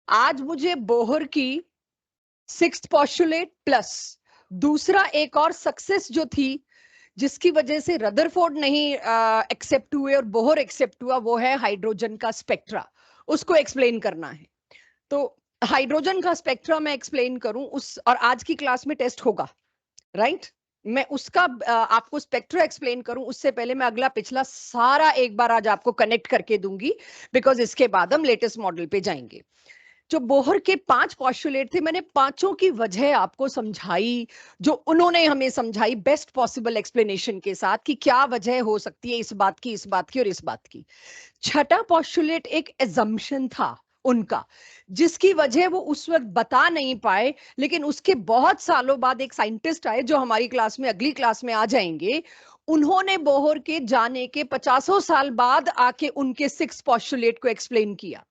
आज मुझे बोहर की सिक्स्थ पॉस्टुलेट प्लस दूसरा एक और सक्सेस जो थी जिसकी वजह से रदरफोर्ड नहीं एक्सेप्ट हुए और बोहर एक्सेप्ट हुआ, वो है हाइड्रोजन का स्पेक्ट्रा। उसको एक्सप्लेन करना है। तो हाइड्रोजन का स्पेक्ट्रा मैं एक्सप्लेन करूं उस, और आज की क्लास में टेस्ट होगा, राइट? मैं उसका आपको स्पेक्ट्रा एक्सप्लेन करूं उससे पहले मैं अगला पिछला सारा एक बार आज आपको कनेक्ट करके दूंगी, बिकॉज इसके बाद हम लेटेस्ट मॉडल पे जाएंगे। जो बोहर के 5 पॉस्टुलेट थे, मैंने पांचों की वजह आपको समझाई, जो उन्होंने हमें समझाई बेस्ट पॉसिबल एक्सप्लेनेशन के साथ कि क्या वजह हो सकती है इस बात की, इस बात की और इस बात की। छठा पॉस्टुलेट एक एजम्पशन था उनका, जिसकी वजह वो उस वक्त बता नहीं पाए, लेकिन उसके बहुत सालों बाद एक साइंटिस्ट आए जो हमारी क्लास में अगली क्लास में आ जाएंगे। उन्होंने बोहर के जाने के 50 साल बाद आके उनके 6 पॉस्टुलेट को एक्सप्लेन किया।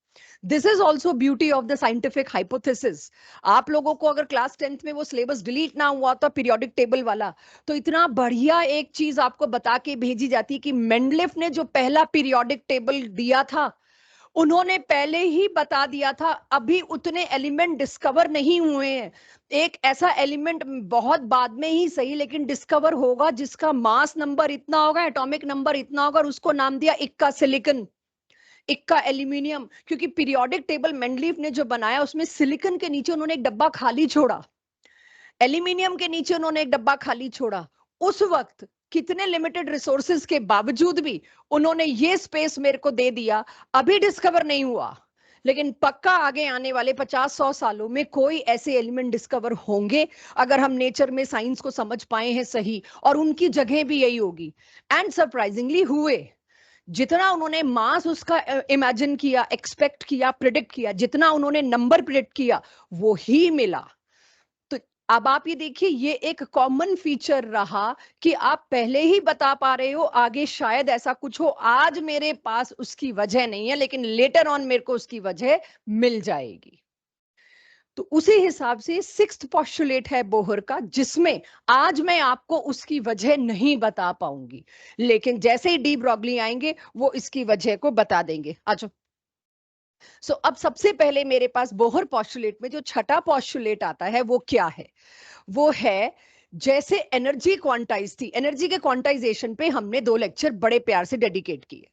This is also beauty of the scientific hypothesis. आप लोगों को अगर क्लास 10th में वो सिलेबस डिलीट ना हुआ था पीरियोडिक टेबल वाला, तो इतना बढ़िया एक चीज आपको बता के भेजी जाती कि मेंडलिफ ने जो पहला पीरियोडिक टेबल दिया था, उन्होंने पहले ही बता दिया था अभी उतने एलिमेंट डिस्कवर नहीं हुए हैं। एक ऐसा एलिमेंट बहुत बाद में ही सही लेकिन डिस्कवर होगा जिसका मास नंबर इतना होगा, एटॉमिक नंबर इतना होगा, और उसको नाम दिया इक्का सिलिकॉन, इक्का एल्यूमिनियम। क्योंकि पीरियोडिक टेबल मेंडलीफ ने जो बनाया उसमें सिलिकॉन के नीचे उन्होंने एक डब्बा खाली छोड़ा, एल्यूमिनियम के नीचे उन्होंने एक डब्बा खाली छोड़ा। उस वक्त कितने लिमिटेड रिसोर्सेज के बावजूद भी उन्होंने ये स्पेस मेरे को दे दिया। अभी डिस्कवर नहीं हुआ, लेकिन पक्का आगे आने वाले 50-100 सालों में कोई ऐसे एलिमेंट डिस्कवर होंगे, अगर हम नेचर में साइंस को समझ पाए हैं सही, और उनकी जगह भी यही होगी। एंड सरप्राइजिंगली हुए। जितना उन्होंने मास उसका इमेजिन किया, एक्सपेक्ट किया, प्रिडिक्ट किया, जितना उन्होंने नंबर प्रिडिक्ट किया वो ही मिला। तो अब आप ये देखिए, ये एक कॉमन फीचर रहा कि आप पहले ही बता पा रहे हो आगे शायद ऐसा कुछ हो। आज मेरे पास उसकी वजह नहीं है, लेकिन लेटर ऑन मेरे को उसकी वजह मिल जाएगी। तो उसी हिसाब से सिक्स्थ पॉस्टुलेट है बोहर का, जिसमें आज मैं आपको उसकी वजह नहीं बता पाऊंगी, लेकिन जैसे ही डी ब्रॉगली आएंगे वो इसकी वजह को बता देंगे। अच्छा, सो अब सबसे पहले मेरे पास बोहर पॉस्टुलेट में जो छठा पॉस्टुलेट आता है वो क्या है? वो है, जैसे एनर्जी क्वांटाइज थी, एनर्जी के क्वांटाइजेशन पे हमने 2 लेक्चर बड़े प्यार से डेडिकेट किए।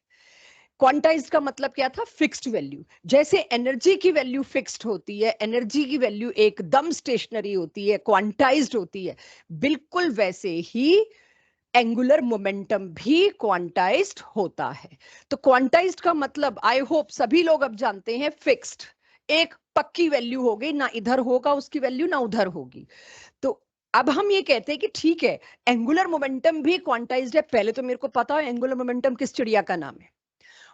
क्वांटाइज्ड का मतलब क्या था? Fixed value. जैसे एनर्जी की वैल्यू फिक्स्ड होती है, एनर्जी की वैल्यू एकदम स्टेशनरी होती है, क्वांटाइज्ड होती है, बिल्कुल वैसे ही एंगुलर मोमेंटम भी क्वांटाइज्ड होता है। तो क्वांटाइज्ड का मतलब आई होप सभी लोग अब जानते हैं, फिक्स्ड, एक पक्की वैल्यू हो गई, ना इधर होगा उसकी वैल्यू ना उधर होगी। तो अब हम ये कहते हैं कि ठीक है, एंगुलर मोमेंटम भी क्वांटाइज्ड है। पहले तो मेरे को पता है एंगुलर मोमेंटम किस चिड़िया का नाम है।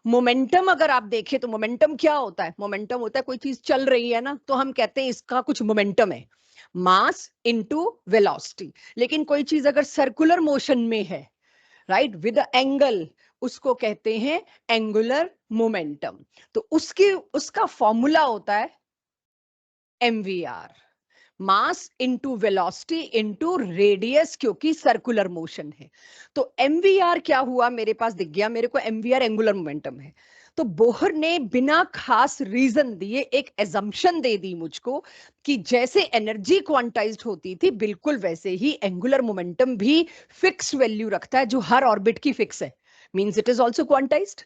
मोमेंटम अगर आप देखें तो मोमेंटम क्या होता है? मोमेंटम होता है कोई चीज चल रही है ना, तो हम कहते हैं इसका कुछ मोमेंटम है, मास इनटू वेलोसिटी। लेकिन कोई चीज अगर सर्कुलर मोशन में है, राइट, विद एंगल, उसको कहते हैं एंगुलर मोमेंटम। तो उसकी उसका फॉर्मूला होता है mvr, mass into velocity into radius, क्योंकि सर्कुलर मोशन है। तो mvr क्या हुआ, मेरे पास दिख गया मेरे को, mvr एंगुलर मोमेंटम है। तो बोहर ने बिना खास रीजन दिए एक एजम्पशन दे दी मुझको कि जैसे एनर्जी क्वांटाइज्ड होती थी, बिल्कुल वैसे ही एंगुलर मोमेंटम भी फिक्स वैल्यू रखता है, जो हर ऑर्बिट की फिक्स है, means it is also quantized.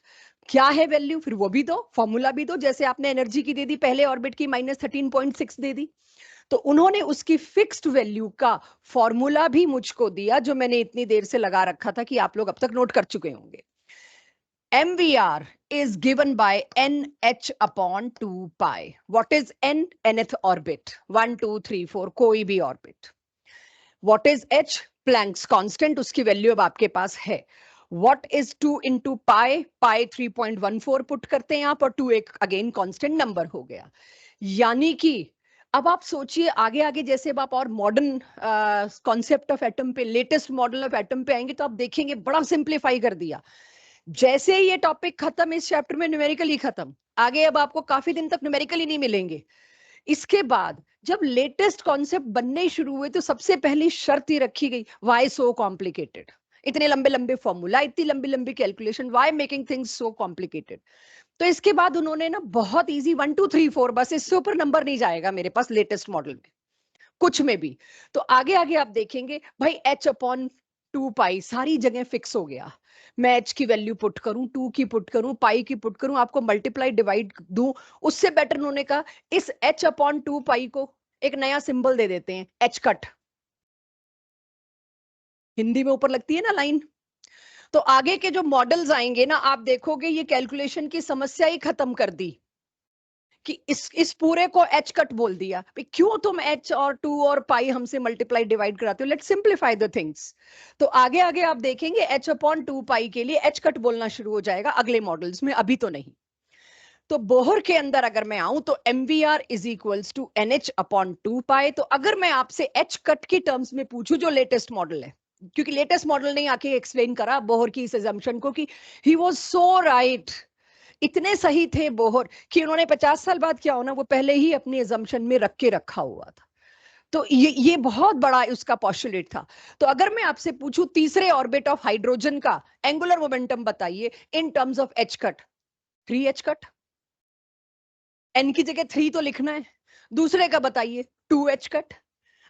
क्या है वैल्यू? फिर वो भी दो, फॉर्मूला भी दो, जैसे आपने एनर्जी की दे दी पहले ऑर्बिट की -13.6 दे दी। तो उन्होंने उसकी फिक्स्ड वैल्यू का फॉर्मूला भी मुझको दिया, जो मैंने इतनी देर से लगा रखा था कि आप लोग अब तक नोट कर चुके होंगे। mvr is given by nh upon 2 pi. What is n? nth orbit, 1 2 3 4, कोई भी orbit. What is h? Planck's constant, उसकी वैल्यू अब आपके पास है। What is 2 into pi? Pi 3.14 put करते हैं आप, और 2 एक अगेन कांस्टेंट नंबर हो गया। यानी कि अब आप सोचिए आगे आगे, जैसे अब आप और मॉडर्न कॉन्सेप्ट ऑफ एटम पे, लेटेस्ट मॉडल ऑफ एटम पे आएंगे, तो आप देखेंगे बड़ा सिंप्लीफाई कर दिया। जैसे ही ये टॉपिक खत्म, इस चैप्टर में न्यूमेरिकल ही खत्म, आगे अब आपको काफी दिन तक न्यूमेरिकल ही नहीं मिलेंगे। इसके बाद जब लेटेस्ट कॉन्सेप्ट बनने शुरू हुए, तो सबसे पहली शर्त ही रखी गई, व्हाई सो कॉम्प्लिकेटेड? इतने लंबे लंबे फॉर्मूला, इतनी लंबी लंबी calculation, why making things so complicated. तो इसके बाद उन्होंने ना बहुत इजी 1 2 3 4, बस इससे ऊपर नंबर नहीं जाएगा मेरे पास लेटेस्ट मॉडल में कुछ में भी। तो आगे आगे आप देखेंगे भाई h/2 पाई सारी जगह फिक्स हो गया। मैं h की वैल्यू पुट करूं, 2 की पुट करूं, पाई की पुट करूं, आपको मल्टीप्लाई डिवाइड दूं, उससे बेटर उन्होंने कहा इस h/2 पाई को एक नया सिंबल दे देते हैं, h कट। हिंदी में ऊपर लगती है ना लाइन। तो आगे के जो मॉडल्स आएंगे ना, आप देखोगे ये कैलकुलेशन की समस्या ही खत्म कर दी कि इस पूरे को h कट बोल दिया। क्यों तुम h और 2 और पाई हमसे मल्टीप्लाई डिवाइड कराते हो, लेट्स सिंप्लीफाई द थिंग्स। तो आगे आगे आप देखेंगे h/2 पाई के लिए h कट बोलना शुरू हो जाएगा अगले मॉडल्स में, अभी तो नहीं। तो बोहर के अंदर अगर मैं आऊं तो MVR is equals to NH/2 pi. तो अगर मैं आपसे h कट की टर्म्स में पूछूं जो लेटेस्ट मॉडल है, क्योंकि लेटेस्ट मॉडल ने आके एक्सप्लेन करा बोहर की इस assumption को कि ही वाज सो राइट, इतने सही थे बोहर कि उन्होंने 50 साल बाद क्या होना वो पहले ही अपनी assumption में रख के रखा हुआ था। तो ये बहुत बड़ा उसका पॉस्टुलेट था। तो अगर मैं आपसे पूछूं तीसरे ऑर्बिट ऑफ हाइड्रोजन का एंगुलर मोमेंटम बताइए in terms of h cut, 3h cut, n की जगह 3 तो लिखना है। दूसरे का बताइए 2h कट,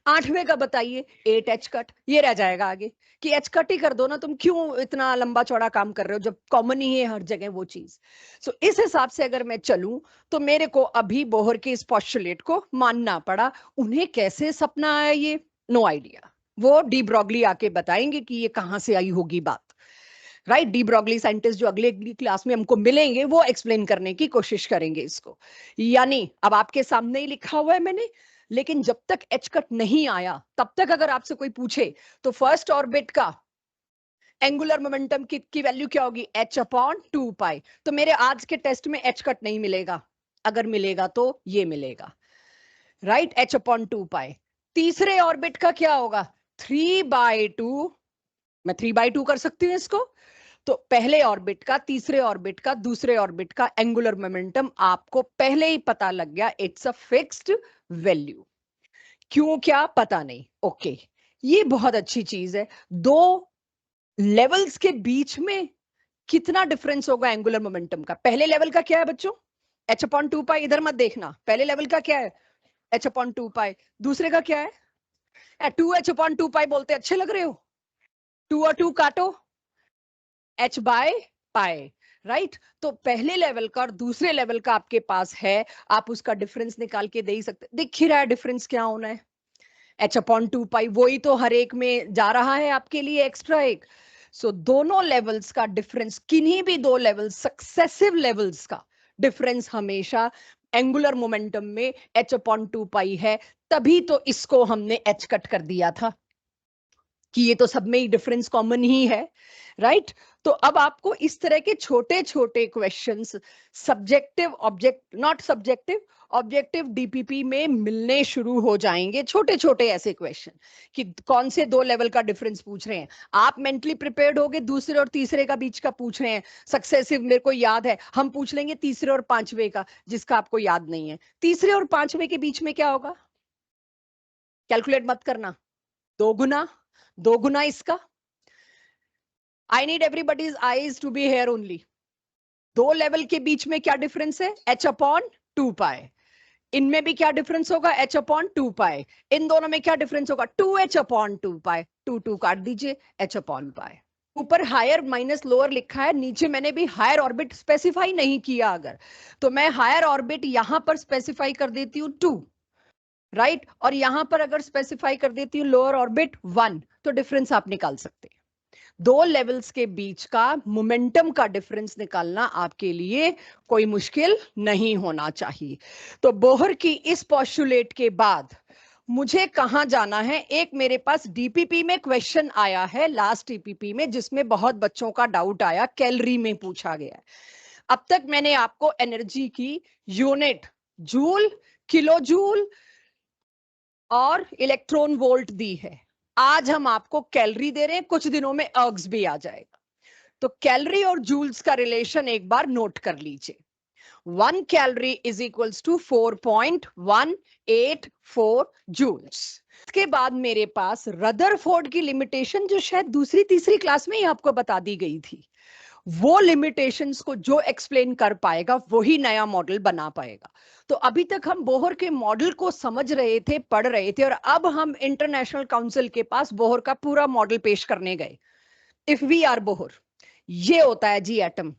आठवें का बताइए 8h कट। ये रह जाएगा आगे कि h कट ही कर दो ना, तुम क्यों इतना लंबा चौड़ा काम कर रहे हो जब कॉमन ही है हर जगह वो चीज। सो इस हिसाब से अगर मैं चलूं तो मेरे को अभी बोहर के इस पॉस्टुलेट को मानना पड़ा। उन्हें कैसे सपना आया ये नो आइडिया, वो डी ब्रॉगली आके बताएंगे कि ये कहां से आई होगी बात। राइट, डी ब्रॉगली साइंटिस्ट जो अगले क्लास में हमको मिलेंगे वो एक्सप्लेन करने की कोशिश करेंगे इसको। यानी अब आपके सामने ही लिखा हुआ है मैंने, लेकिन जब तक एच कट नहीं आया तब तक अगर आपसे कोई पूछे तो फर्स्ट ऑर्बिट का एंगुलर मोमेंटम की वैल्यू क्या होगी h/2 पाई। तो मेरे आज के टेस्ट में एच कट नहीं मिलेगा, अगर मिलेगा तो ये मिलेगा, राइट, h/2 पाई। तीसरे ऑर्बिट का क्या होगा 3/2, मैं 3/2 कर सकती हूँ इसको। तो पहले ऑर्बिट का, तीसरे ऑर्बिट का, दूसरे ऑर्बिट का एंगुलर मोमेंटम आपको पहले ही पता लग गया, इट्स अ फिक्स्ड वैल्यू। क्यों क्या पता नहीं, ओके। ये बहुत अच्छी चीज है। दो लेवल्स के बीच में कितना डिफरेंस होगा एंगुलर मोमेंटम का। पहले लेवल का क्या है बच्चों h/2 पाई, इधर मत देखना, पहले लेवल का क्या है h/2 पाई। दूसरे का क्या है 2h/2 पाई। बोलते अच्छे लग रहे हो, 2 और 2 काटो, h/पाई, राइट। तो पहले लेवल का और दूसरे लेवल का आपके पास है, आप उसका डिफरेंस निकाल के दे ही सकते। दिख ही रहा है डिफरेंस क्या होना है, h/2 पाई वही तो हर एक में जा रहा है आपके लिए एक्स्ट्रा एक। सो दोनों लेवल्स का डिफरेंस, किन्हीं भी दो लेवल्स, सक्सेसिव लेवल्स का डिफरेंस हमेशा एंगुलर मोमेंटम में h/2 पाई है। तभी तो इसको हमने h कट कर दिया था कि ये तो सब में ही डिफरेंस कॉमन ही है, राइट। तो अब आपको इस तरह के छोटे छोटे questions subjective object, not subjective, objective DPP में मिलने शुरू हो जाएंगे। छोटे छोटे ऐसे क्वेश्चन कि कौन से दो लेवल का डिफरेंस पूछ रहे हैं, आप मेंटली प्रिपेयर्ड होगे, दूसरे और तीसरे का बीच का पूछ रहे हैं। सक्सेसिव मेरे को याद है, हम पूछ लेंगे तीसरे और पांचवे का, जिसका आपको याद नहीं है। तीसरे और पांचवे के बीच में क्या होगा, कैलकुलेट मत करना, दो गुना, दो गुना इसका। I need everybody's eyes to be here only. दो लेवल के बीच में क्या डिफरेंस है h/2 पाई। इनमें भी क्या डिफरेंस होगा h/2 पाई। इन दोनों में क्या डिफरेंस होगा 2h/2 पाई। 2 काट दीजिए, h/पाई। ऊपर हायर माइनस लोअर लिखा है, नीचे मैंने भी हायर ऑर्बिट स्पेसिफाई नहीं किया। अगर तो मैं हायर ऑर्बिट यहां पर स्पेसिफाई कर देती हूँ 2, राइट, और यहां पर अगर स्पेसिफाई कर देती हूँ लोअर ऑर्बिट 1, तो डिफरेंस आप निकाल सकते हैं। दो लेवल्स के बीच का मोमेंटम का डिफरेंस निकालना आपके लिए कोई मुश्किल नहीं होना चाहिए। तो बोहर की इस पॉस्टुलेट के बाद मुझे कहां जाना है, एक मेरे पास डीपीपी में क्वेश्चन आया है लास्ट डीपीपी में, जिसमें बहुत बच्चों का डाउट आया, कैलोरी में पूछा गया है। अब तक मैंने आपको एनर्जी की यूनिट जूल, किलो जूल और इलेक्ट्रॉन वोल्ट दी है। आज हम आपको कैलोरी दे रहे हैं, कुछ दिनों में अर्ग्स भी आ जाएगा। तो कैलोरी और जूल्स का रिलेशन एक बार नोट कर लीजिए। 1 calorie is equals to 4.184 joules. इसके बाद मेरे पास रदरफोर्ड की लिमिटेशन जो शायद दूसरी तीसरी क्लास में ही आपको बता दी गई थी, वो लिमिटेशंस को जो एक्सप्लेन कर पाएगा वही नया मॉडल बना पाएगा। तो अभी तक हम बोहर के मॉडल को समझ रहे थे, पढ़ रहे थे, और अब हम इंटरनेशनल काउंसिल के पास बोहर का पूरा मॉडल पेश करने गए। इफ वी आर बोहर, ये होता है जी एटम।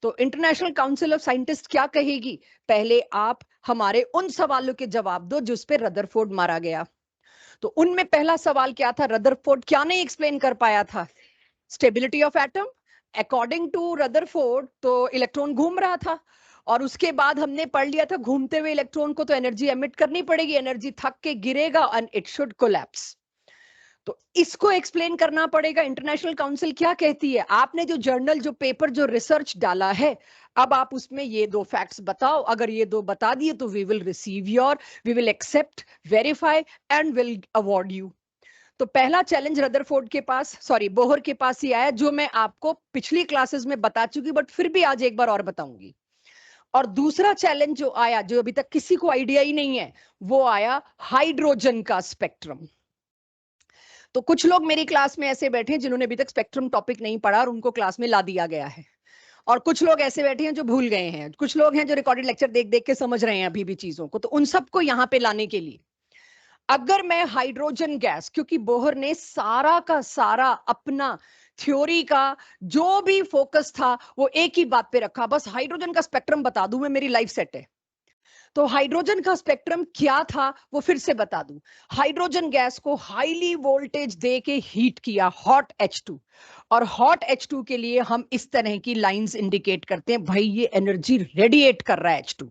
तो इंटरनेशनल काउंसिल ऑफ साइंटिस्ट क्या कहेगी? पहले आप हमारे उन सवालों के जवाब दो जिस पे रदरफोर्ड मारा गया। तो उनमें पहला सवाल क्या था? रदरफोर्ड क्या नहीं एक्सप्लेन कर पाया था? Stability of atom. According to Rutherford तो इलेक्ट्रॉन घूम रहा था, और उसके बाद हमने पढ़ लिया था घूमते हुए इलेक्ट्रॉन को तो एनर्जी एमिट करनी पड़ेगी, एनर्जी थक के गिरेगा एंड इट शुड कोलैप्स। तो इसको एक्सप्लेन करना पड़ेगा। इंटरनेशनल काउंसिल क्या कहती है? आपने जो जर्नल, जो पेपर, जो रिसर्च डाला है, अब आप उसमें ये दो फैक्ट्स बताओ। अगर ये दो बता दिए तो we will receive your, we will accept, verify and will award you. तो पहला चैलेंज रदरफोर्ड के पास, सॉरी बोहर के पास ही आया, जो मैं आपको पिछली क्लासेस में बता चुकी, बट फिर भी आज एक बार और बताऊंगी। और दूसरा चैलेंज जो आया, जो अभी तक किसी को आइडिया ही नहीं है, वो आया हाइड्रोजन का स्पेक्ट्रम। तो कुछ लोग मेरी क्लास में ऐसे बैठे हैं जिन्होंने अभी तक स्पेक्ट्रम टॉपिक नहीं पढ़ा और उनको क्लास में ला दिया गया है, और कुछ लोग ऐसे बैठे हैं जो भूल गए हैं, कुछ लोग हैं जो रिकॉर्डेड लेक्चर देख देख के समझ रहे हैं अभी भी चीजों को। तो उन सबको यहाँ पे लाने के लिए, अगर मैं हाइड्रोजन गैस, क्योंकि बोहर ने सारा का सारा अपना थ्योरी का जो भी फोकस था वो एक ही बात पे रखा, बस हाइड्रोजन का स्पेक्ट्रम बता दूं मैं, मेरी लाइफ सेट है। तो हाइड्रोजन का स्पेक्ट्रम क्या था वो फिर से बता दूं। हाइड्रोजन गैस को हाईली वोल्टेज दे के हीट किया, हॉट H2, और हॉट H2 के लिए हम इस तरह की लाइंस इंडिकेट करते हैं, भाई ये एनर्जी रेडिएट कर रहा है H2,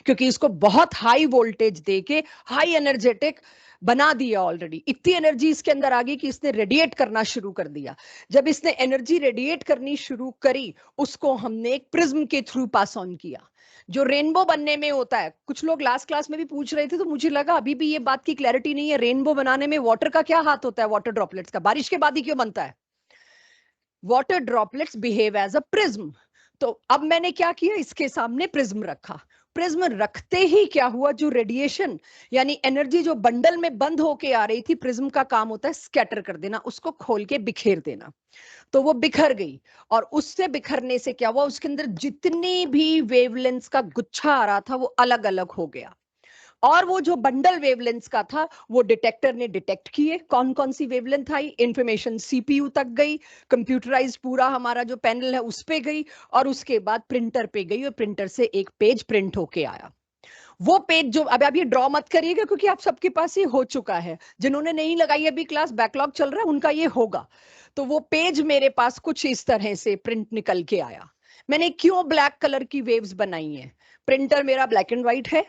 क्योंकि इसको बहुत हाई वोल्टेज दे के हाई एनर्जेटिक बना दिया। ऑलरेडी इतनी एनर्जी इसके अंदर आ गई कि इसने रेडिएट करना शुरू कर दिया। जब इसने एनर्जी रेडिएट करनी शुरू करी, उसको हमने एक प्रिज्म के थ्रू पास ऑन किया, जो रेनबो बनने में होता है। कुछ लोग लास्ट क्लास में भी पूछ रहे थे, तो मुझे लगा अभी भी ये बात की क्लैरिटी नहीं है, रेनबो बनाने में वाटर का क्या हाथ होता है? वाटर ड्रॉपलेट्स का। बारिश के बाद ही क्यों बनता है? Water droplets behave as a prism. तो अब मैंने क्या किया, इसके सामने प्रिज्म रखा। प्रिज्म रखते ही क्या हुआ, जो रेडिएशन यानी एनर्जी जो बंडल में बंद होके आ रही थी, प्रिज्म का काम होता है स्कैटर कर देना, उसको खोल के बिखेर देना। तो वो बिखर गई, और उससे बिखरने से क्या हुआ, उसके अंदर जितनी भी वेवलेंथ्स का गुच्छा आ रहा था वो अलग अलग हो गया। और वो जो बंडल वेवलेंथ्स का था वो डिटेक्टर ने डिटेक्ट किए, कौन कौन सी वेवलेंथ आई, इंफॉर्मेशन सीपीयू तक गई, कंप्यूटराइज पूरा हमारा जो पैनल है उस पे गई, और उसके बाद प्रिंटर पे गई, और प्रिंटर से एक पेज प्रिंट होके आया। वो पेज जो, अब आप ये ड्रॉ मत करिएगा क्योंकि आप सबके पास ये हो चुका है, जिन्होंने नहीं लगाई अभी क्लास, बैकलॉग चल रहा है, उनका ये होगा। तो वो पेज मेरे पास कुछ इस तरह से प्रिंट निकल के आया। मैंने क्यों ब्लैक कलर की वेव्स बनाई है? प्रिंटर मेरा ब्लैक एंड व्हाइट है,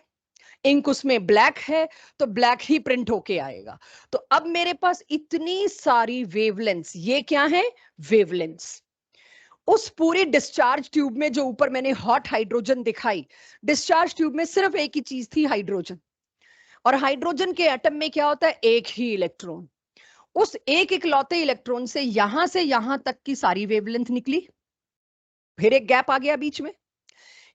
इंक उसमें ब्लैक है, तो ब्लैक ही प्रिंट होके आएगा। तो अब मेरे पास इतनी सारी वेवलेंथ्स, ये क्या है? वेवलेंथ्स। उस पूरी डिस्चार्ज ट्यूब में जो ऊपर मैंने हॉट हाइड्रोजन दिखाई, डिस्चार्ज ट्यूब में सिर्फ एक ही चीज थी, हाइड्रोजन। और हाइड्रोजन के एटम में क्या होता है? एक ही इलेक्ट्रॉन। उस एक इकलौते इलेक्ट्रॉन से यहां तक की सारी वेवलेंथ निकली, फिर एक गैप आ गया बीच में,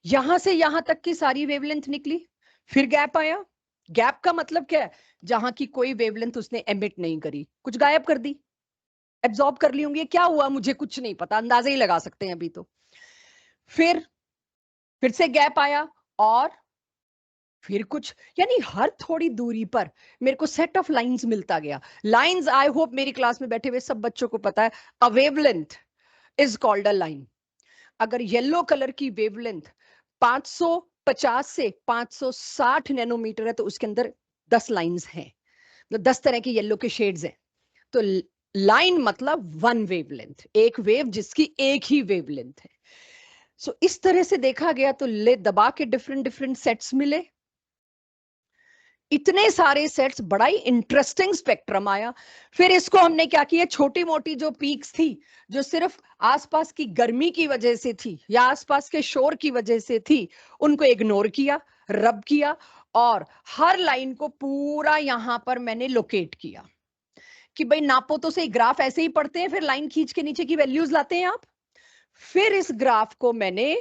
यहां से यहां तक की सारी वेवलेंथ निकली, फिर गैप आया। गैप का मतलब क्या है? जहां की कोई वेवलेंथ उसने एमिट नहीं करी, कुछ गायब कर दी, एब्जॉर्ब कर ली होंगी। क्या हुआ मुझे कुछ नहीं पता, अंदाजे ही लगा सकते हैं अभी तो। फिर से गैप आया, और फिर कुछ, यानी हर थोड़ी दूरी पर मेरे को सेट ऑफ लाइंस मिलता गया। लाइंस, आई होप मेरी क्लास में बैठे हुए सब बच्चों को पता है, अ wavelength is called a line. अगर येलो कलर की वेवलेंथ 550 से 560 नैनोमीटर है, तो उसके अंदर 10 लाइंस हैं, तो 10 तरह के येलो के शेड्स हैं। तो लाइन मतलब वन वेवलेंथ, एक वेव जिसकी एक ही वेवलेंथ है। सो इस तरह से देखा गया तो ले दबा के डिफरेंट डिफरेंट सेट्स मिले, इतने सारे सेट्स, बड़ा ही इंटरेस्टिंग स्पेक्ट्रम आया। फिर इसको हमने क्या किया, छोटी मोटी जो पीक्स थी, जो सिर्फ आसपास की गर्मी की वजह से थी या आसपास के शोर की वजह से थी, उनको इग्नोर किया, रब किया, और हर लाइन को पूरा यहां पर मैंने लोकेट किया कि भाई नापो तो सही, ग्राफ ऐसे ही पढ़ते हैं, फिर लाइन खींच के नीचे की वैल्यूज लाते हैं आप। फिर इस ग्राफ को मैंने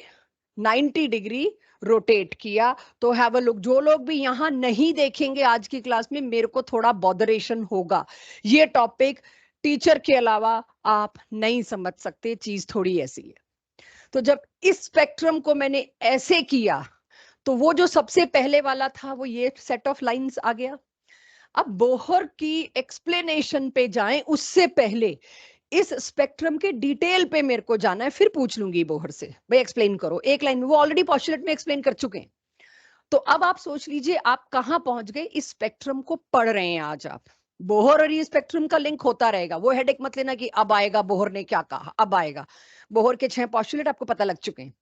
90 डिग्री रोटेट किया। तो हैव अ लुक। जो लोग भी यहां नहीं देखेंगे आज की क्लास में, मेरे को थोड़ा बॉदरेशन होगा। ये टॉपिक टीचर के अलावा आप नहीं समझ सकते, चीज थोड़ी ऐसी है। तो जब इस स्पेक्ट्रम को मैंने ऐसे किया तो वो जो सबसे पहले वाला था वो ये सेट ऑफ लाइंस आ गया। अब बोहर की एक्सप्लेनेशन पे जाएं उससे पहले इस स्पेक्ट्रम के डिटेल पे मेरे को जाना है, फिर पूछ लूंगी बोहर से भाई एक्सप्लेन करो एक लाइन में। वो ऑलरेडी पोस्टुलेट में एक्सप्लेन कर चुके हैं। तो अब आप सोच लीजिए आप कहां पहुंच गए। इस स्पेक्ट्रम को पढ़ रहे हैं आज आप। बोहर और ये स्पेक्ट्रम का लिंक होता रहेगा। वो हेडेक मत लेना कि अब आएगा बोहर ने क्या कहा, अब आएगा। बोहर के 6 पोस्टुलेट आपको पता लग चुके हैं,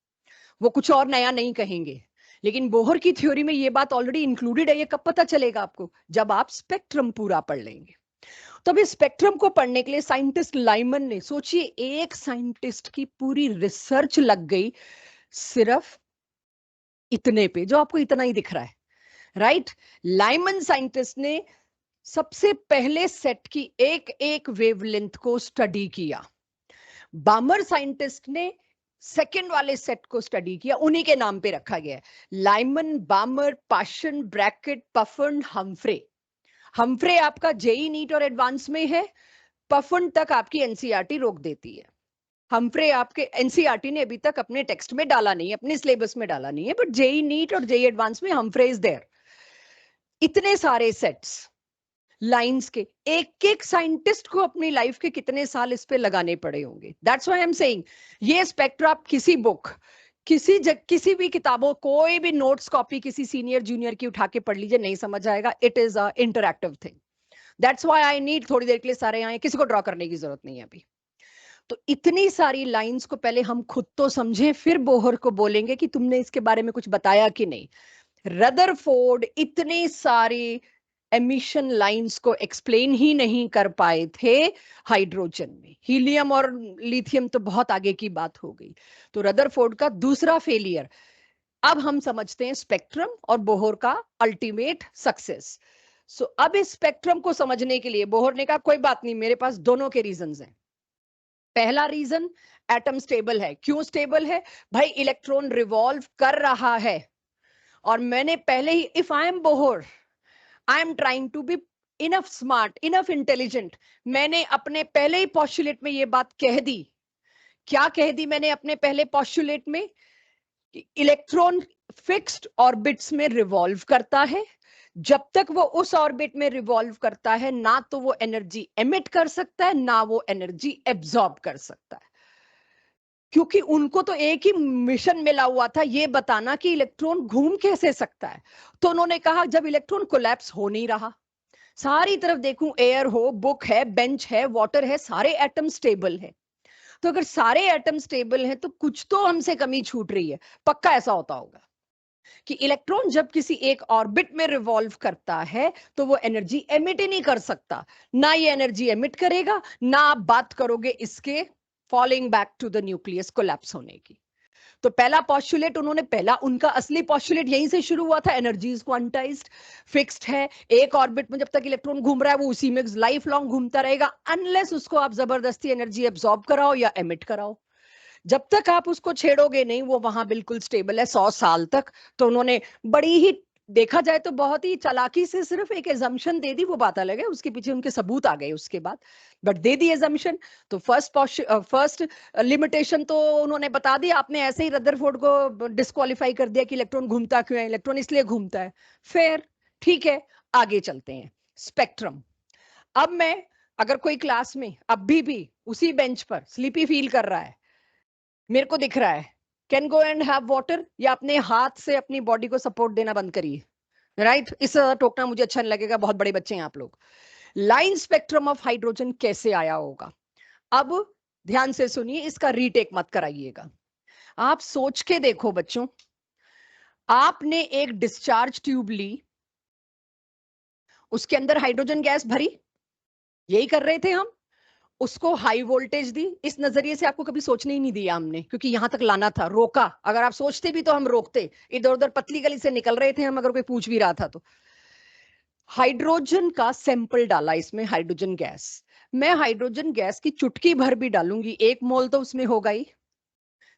वो कुछ और नया नहीं कहेंगे। लेकिन बोहर की थ्योरी में ये बात ऑलरेडी इंक्लूडेड है। ये कब पता चलेगा आपको? जब आप स्पेक्ट्रम पूरा पढ़ लेंगे। तो अभी स्पेक्ट्रम को पढ़ने के लिए साइंटिस्ट लाइमन ने, सोचिए एक साइंटिस्ट की पूरी रिसर्च लग गई सिर्फ इतने पे, जो आपको इतना ही दिख रहा है, राइट। लाइमन साइंटिस्ट ने सबसे पहले सेट की एक एक वेवलेंथ को स्टडी किया। बामर साइंटिस्ट ने सेकंड वाले सेट को स्टडी किया, उन्हीं के नाम पे रखा गया है। Lyman, Balmer, Paschen, Brackett, Pfund, Humphrey. Humphrey आपका जेई नीट और एडवांस में है, पफन तक आपकी एनसीईआरटी रोक देती है। हम्फ्रे आपके एनसीईआरटी ने अभी तक अपने टेक्स्ट में डाला नहीं है, अपने सिलेबस में डाला नहीं है, बट जेई नीट और जेई एडवांस में हम्फ्रे इज देयर। इतने सारे सेट्स लाइंस के, एक एक साइंटिस्ट को अपनी लाइफ के कितने साल इस पे लगाने पड़े होंगे। That's why I am saying ये स्पेक्ट्रा आप किसी बुक, किसी भी किताबों, कोई भी नोट्स कॉपी किसी सीनियर जूनियर की उठा के पढ़ लीजिए, नहीं समझ आएगा। It is a interactive thing. That's why I need थोड़ी देर के लिए सारे यहाँ, किसी को ड्रॉ करने की जरूरत नहीं है अभी। तो इतनी सारी लाइंस को पहले हम खुद तो समझें, फिर बोहर को बोलेंगे कि तुमने इसके बारे में कुछ बताया कि नहीं। रदरफोर्ड इतनी सारी एमिशन लाइंस को एक्सप्लेन ही नहीं कर पाए थे हाइड्रोजन में। हीलियम और लिथियम तो बहुत आगे की बात हो गई। तो रदरफोर्ड का दूसरा फेलियर। अब हम समझते हैं स्पेक्ट्रम और बोहर का अल्टीमेट सक्सेस। सो अब इस स्पेक्ट्रम को समझने के लिए बोहर ने कहा कोई बात नहीं, मेरे पास दोनों के रीजंस हैं। पहला रीजन, एटम स्टेबल है। क्यों स्टेबल है भाई? इलेक्ट्रॉन रिवॉल्व कर रहा है। और मैंने पहले ही, if I am Bohr, I am trying to be enough smart, enough intelligent, मैंने अपने पहले ही पॉस्टुलेट में ये बात कह दी। क्या कह दी मैंने अपने पहले पॉस्टुलेट में? इलेक्ट्रॉन फिक्स्ड ऑर्बिट्स में रिवॉल्व करता है। जब तक वो उस ऑर्बिट में रिवॉल्व करता है, ना तो वो एनर्जी एमिट कर सकता है, ना वो एनर्जी एब्जॉर्ब कर सकता है। क्योंकि उनको तो एक ही मिशन मिला हुआ था, ये बताना कि इलेक्ट्रॉन घूम कैसे सकता है। तो उन्होंने कहा जब इलेक्ट्रॉन कोलैप्स हो नहीं रहा, सारी तरफ देखूं, एयर हो, बुक है, बेंच है, वाटर है, सारे एटम स्टेबल है। तो अगर सारे एटम स्टेबल हैं तो कुछ तो हमसे कमी छूट रही है। पक्का ऐसा होता होगा कि इलेक्ट्रॉन जब किसी एक ऑर्बिट में रिवॉल्व करता है तो वो एनर्जी एमिट ही नहीं कर सकता। ना ये एनर्जी एमिट करेगा, ना आप बात करोगे इसके falling back to the nucleus, collapse होने की। तो पहला पॉस्टुलेट उन्होंने, पहला उनका असली पॉस्टुलेट यहीं से शुरू हुआ था। एनर्जी इज क्वांटाइज्ड, फिक्स्ड है। एक ऑर्बिट में जब तक इलेक्ट्रॉन घूम रहा है वो उसी में लाइफ लॉन्ग घूमता रहेगा, अनलेस उसको आप जबरदस्ती एनर्जी एब्जॉर्ब कराओ या एमिट कराओ। जब तक आप उसको छेड़ोगे नहीं, वो वहां बिल्कुल स्टेबल है 100 साल तक। तो उन्होंने बड़ी ही, देखा जाए तो बहुत ही चालाकी से सिर्फ एक एजम्पशन दे दी। वो बात अलग है, उसके पीछे उनके सबूत आ गए उसके बाद, बट दे दी एजम्पशन। तो फर्स्ट लिमिटेशन तो उन्होंने बता दिया। आपने ऐसे ही रदरफोर्ड को डिस्क्वालीफाई कर दिया कि इलेक्ट्रॉन घूमता क्यों है, इलेक्ट्रॉन इसलिए घूमता है। फिर ठीक है, आगे चलते हैं। स्पेक्ट्रम। अब मैं, अगर कोई क्लास में अभी भी उसी बेंच पर स्लीपी फील कर रहा है, मेरे को दिख रहा है, can go and have water, या अपने हाथ से अपनी बॉडी को सपोर्ट देना बंद करिए, राइट। इस टोकना मुझे अच्छा नहीं लगेगा, बहुत बड़े बच्चे हैं आप लोग। लाइन स्पेक्ट्रम ऑफ हाइड्रोजन कैसे आया होगा? अब ध्यान से सुनिए, इसका रीटेक मत कराइएगा। आप सोच के देखो बच्चों, आपने एक डिस्चार्ज ट्यूब ली, उसके अंदर हाइड्रोजन गैस भरी, यही कर रहे थे हम, उसको हाई वोल्टेज दी। इस नजरिए से आपको कभी सोचने ही नहीं दिया हमने, क्योंकि यहां तक लाना था, रोका। अगर आप सोचते भी तो हम रोकते, इधर उधर पतली गली से निकल रहे थे हम, अगर कोई पूछ भी रहा था तो। हाइड्रोजन का सैंपल डाला इसमें, हाइड्रोजन गैस। मैं हाइड्रोजन गैस की चुटकी भर भी डालूंगी, 1 मोल तो उसमें होगा ही।